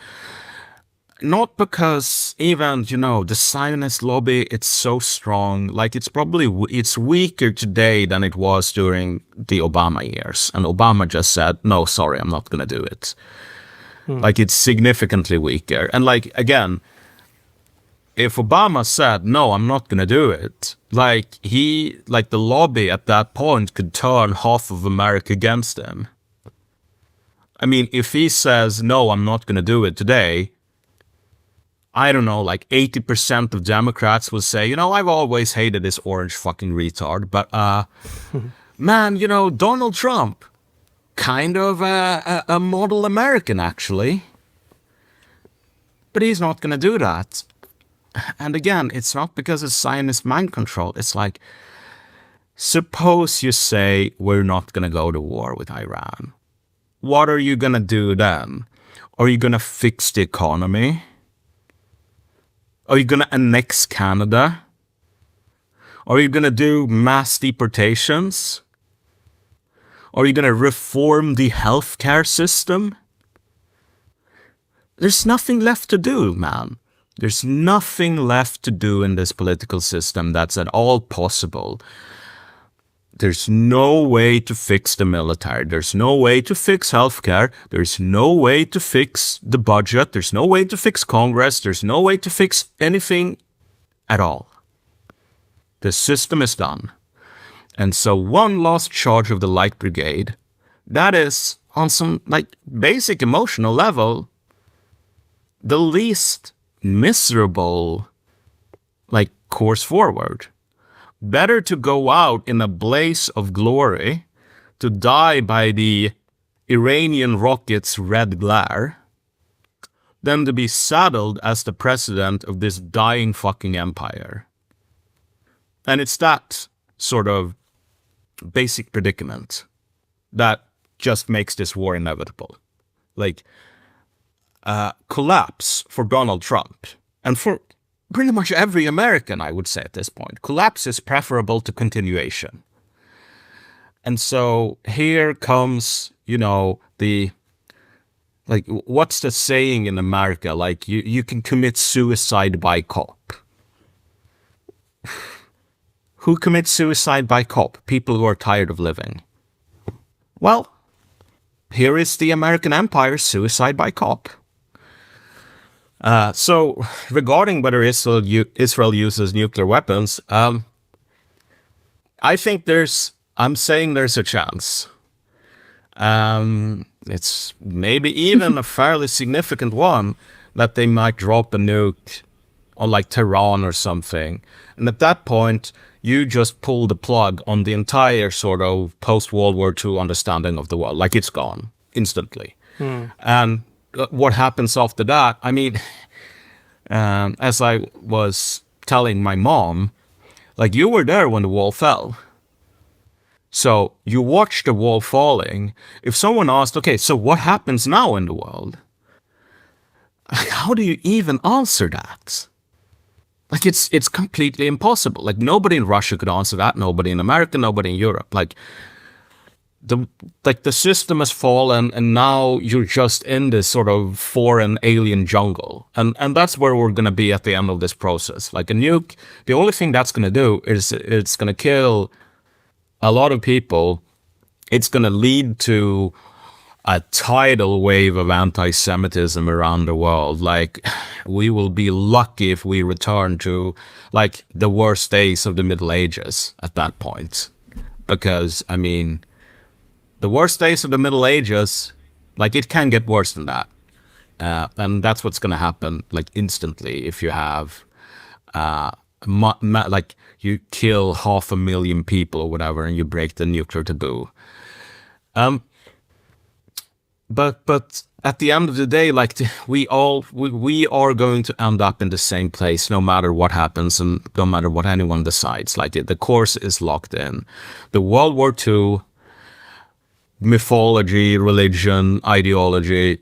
Not because even, the Zionist lobby, it's so strong. Like, it's weaker today than it was during the Obama years. And Obama just said, no, sorry, I'm not going to do it. Like, it's significantly weaker. And like, again, if Obama said, no, I'm not going to do it, like, the lobby at that point could turn half of America against him. I mean, if he says, no, I'm not going to do it today, I don't know, like 80% of Democrats will say, I've always hated this orange fucking retard, but, man, Donald Trump, kind of a model American, actually. But he's not going to do that. And again, it's not because it's Zionist mind control. It's like, suppose you say we're not going to go to war with Iran. What are you going to do then? Are you going to fix the economy? Are you going to annex Canada? Are you going to do mass deportations? Are you going to reform the healthcare system? There's nothing left to do, man. There's nothing left to do in this political system that's at all possible. There's no way to fix the military. There's no way to fix healthcare. There's no way to fix the budget. There's no way to fix Congress. There's no way to fix anything at all. The system is done. And so one last charge of the Light Brigade, that is on some basic emotional level, the least miserable course forward. Better to go out in a blaze of glory, to die by the Iranian rocket's red glare, than to be saddled as the president of this dying fucking empire. And it's that sort of basic predicament that just makes this war inevitable. Collapse for Donald Trump, and for pretty much every American, I would say at this point, collapse is preferable to continuation. And so here comes, what's the saying in America? You can commit suicide by cop. Who commits suicide by cop? People who are tired of living. Well, here is the American empire, suicide by cop. So regarding whether Israel uses nuclear weapons, I think I'm saying there's a chance. It's maybe even a fairly significant one that they might drop a nuke on Tehran or something. And at that point, you just pull the plug on the entire sort of post-World War II understanding of the world. It's gone instantly. And what happens after that? I mean, as I was telling my mom, you were there when the wall fell. So you watched the wall falling. If someone asked, okay, so what happens now in the world? How do you even answer that? It's completely impossible. Nobody in Russia could answer that. Nobody in America, nobody in Europe. The system has fallen, and now you're just in this sort of foreign alien jungle. And that's where we're going to be at the end of this process. A nuke, the only thing that's going to do is it's going to kill a lot of people. It's going to lead to a tidal wave of anti-Semitism around the world. We will be lucky if we return to the worst days of the Middle Ages at that point. Because, I mean, the worst days of the Middle Ages, it can get worse than that. And that's what's going to happen, instantly if you have, you kill 500,000 people or whatever and you break the nuclear taboo. But at the end of the day, we are going to end up in the same place no matter what happens and no matter what anyone decides. The course is locked in. The World War II mythology, religion, ideology,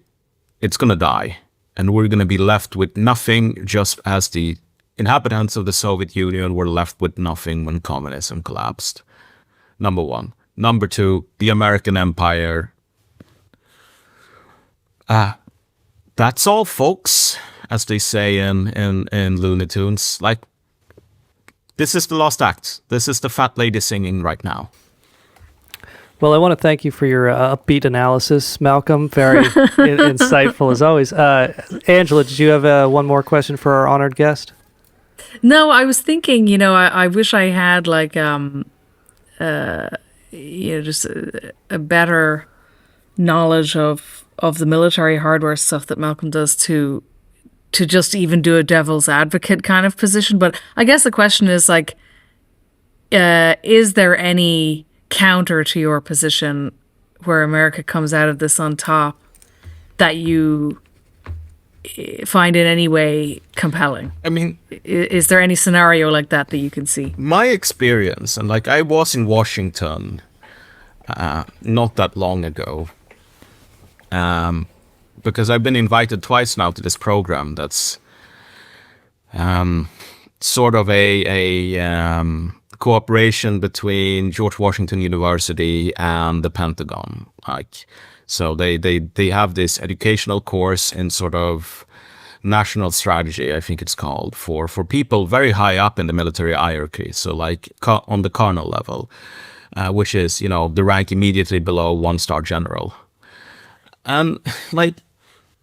it's going to die. And we're going to be left with nothing, just as the inhabitants of the Soviet Union were left with nothing when communism collapsed. Number one. Number two, the American empire. That's all, folks, as they say in Looney Tunes. This is the last act. This is the fat lady singing right now. Well, I want to thank you for your upbeat analysis, Malcolm. Very insightful as always. Angela, did you have one more question for our honored guest? No, I was thinking, I wish I had just a better knowledge of the military hardware stuff that Malcolm does to just even do a devil's advocate kind of position. But I guess the question is is there any counter to your position where America comes out of this on top that you find in any way compelling? I mean, Is there any scenario like that you can see? my experience, and like I was in Washington not that long ago, because I've been invited twice now to this program that's sort of a cooperation between George Washington University and the Pentagon. Like, so they have this educational course in sort of national strategy, I think it's called, for people very high up in the military hierarchy. So like on the colonel level, which is, you know, the rank immediately below 1-star general. And like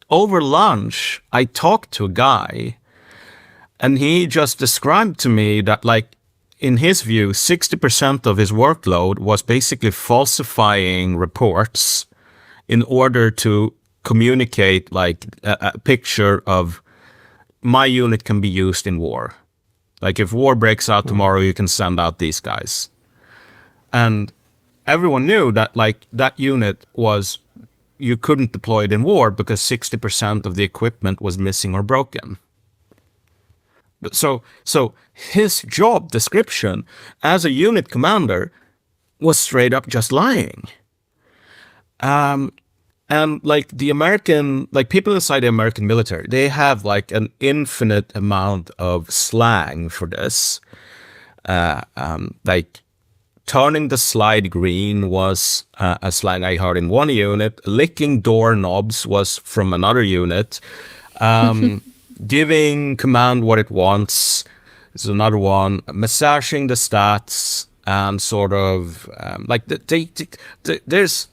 over lunch, I talked to a guy, and he just described to me that, like, in his view, 60% of his workload was basically falsifying reports in order to communicate like a picture of my unit can be used in war. Like if war breaks out tomorrow, you can send out these guys. And everyone knew that like that unit was, you couldn't deploy it in war because 60% of the equipment was missing or broken. So his job description as a unit commander was straight up just lying. And like the American, like people inside the American military, they have like an infinite amount of slang for this. Like turning the slide green was a slang I heard in one unit. Licking doorknobs was from another unit. Giving command what it wants is another one. Massaging the stats and sort of like there's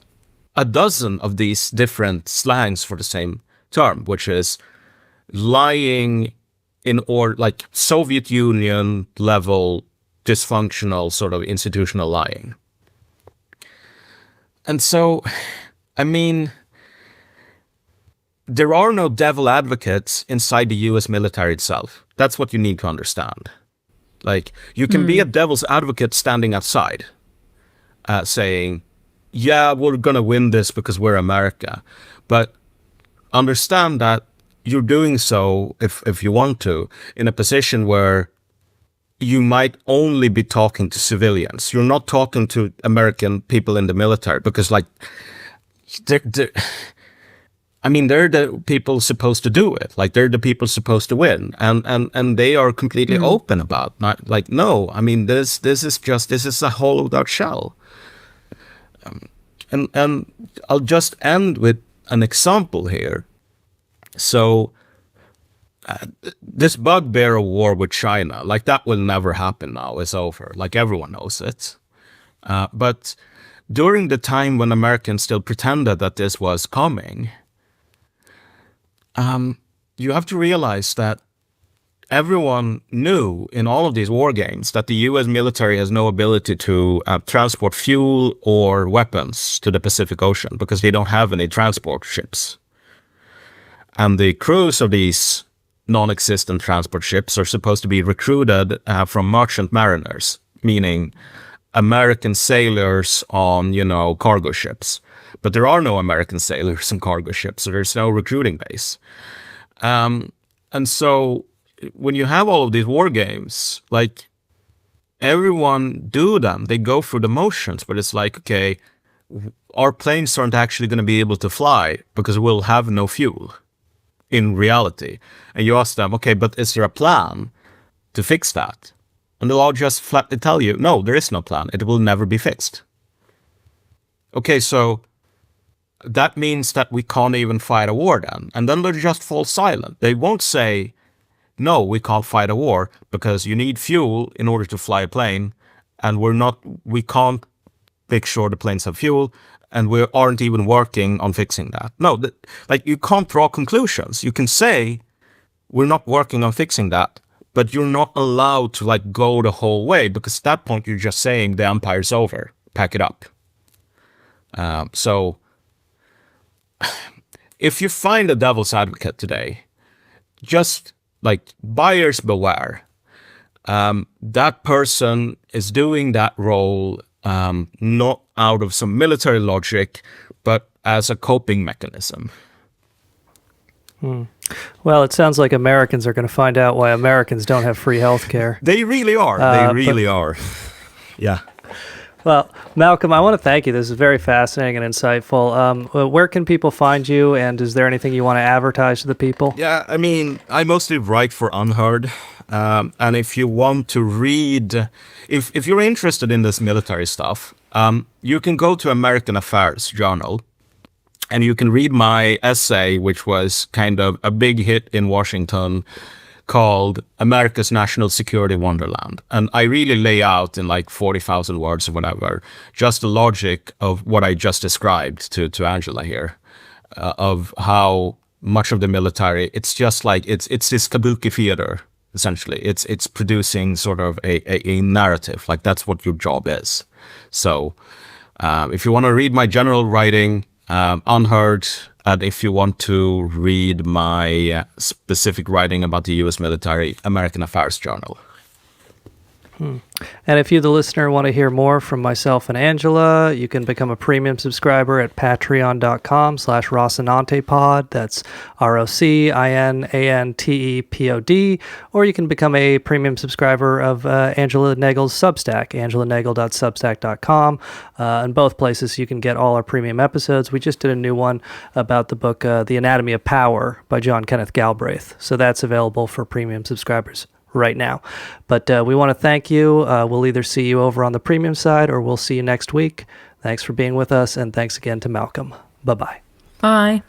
a dozen of these different slangs for the same term, which is lying in, or like Soviet Union level dysfunctional sort of institutional lying. And so, I mean, there are no devil advocates inside the US military itself. That's what you need to understand. Like, you can be a devil's advocate standing outside, saying, yeah, we're going to win this because we're America. But understand that you're doing so, if you want to, in a position where you might only be talking to civilians. You're not talking to American people in the military because, like, they're the people supposed to do it. Like, they're the people supposed to win. And they are completely open about, not like, no, I mean, this is a hollowed out shell. And I'll just end with an example here. So this bugbear of war with China, like that will never happen now. It's over. Like everyone knows it. But during the time when Americans still pretended that this was coming, you have to realize that everyone knew in all of these war games that the US military has no ability to transport fuel or weapons to the Pacific Ocean because they don't have any transport ships. And the crews of these non-existent transport ships are supposed to be recruited from merchant mariners, meaning American sailors on, cargo ships. But there are no American sailors on cargo ships, so there's no recruiting base. And so when you have all of these war games, like everyone do them, they go through the motions, but it's like, okay, our planes aren't actually going to be able to fly because we'll have no fuel in reality. And you ask them, okay, but is there a plan to fix that? And they'll all just flatly tell you, no, there is no plan. It will never be fixed. Okay, so that means that we can't even fight a war then. And then they'll just fall silent. They won't say, no, we can't fight a war because you need fuel in order to fly a plane, and we can't make sure the planes have fuel, and we aren't even working on fixing that. No, like you can't draw conclusions. You can say, we're not working on fixing that, but you're not allowed to like go the whole way because at that point you're just saying the empire's over, pack it up. So if you find a devil's advocate today, just like buyers beware. That person is doing that role not out of some military logic, but as a coping mechanism. Well, it sounds like Americans are going to find out why Americans don't have free health care. They really are. They really are. Yeah. Well, Malcom, I want to thank you. This is very fascinating and insightful. Where can people find you, and is there anything you want to advertise to the people? Yeah, I mean, I mostly write for Unheard. And if you want to read, if you're interested in this military stuff, you can go to American Affairs Journal, and you can read my essay, which was kind of a big hit in Washington, called America's National Security Wonderland. And I really lay out in like 40,000 words or whatever, just the logic of what I just described to Angela here, of how much of the military, it's just like, it's this kabuki theater, essentially. It's producing sort of a narrative, like that's what your job is. So if you want to read my general writing, Unheard, and if you want to read my specific writing about the U.S. military, American Affairs Journal. And if you, the listener, want to hear more from myself and Angela, you can become a premium subscriber at patreon.com/Rocinantepod. That's ROCINANTEPOD. Or you can become a premium subscriber of Angela Nagel's Substack, angelanagel.substack.com. In both places, you can get all our premium episodes. We just did a new one about the book The Anatomy of Power by John Kenneth Galbraith. So that's available for premium subscribers right now. But we want to thank you. We'll either see you over on the premium side or we'll see you next week. Thanks for being with us, and thanks again to Malcom. Bye-bye. Bye.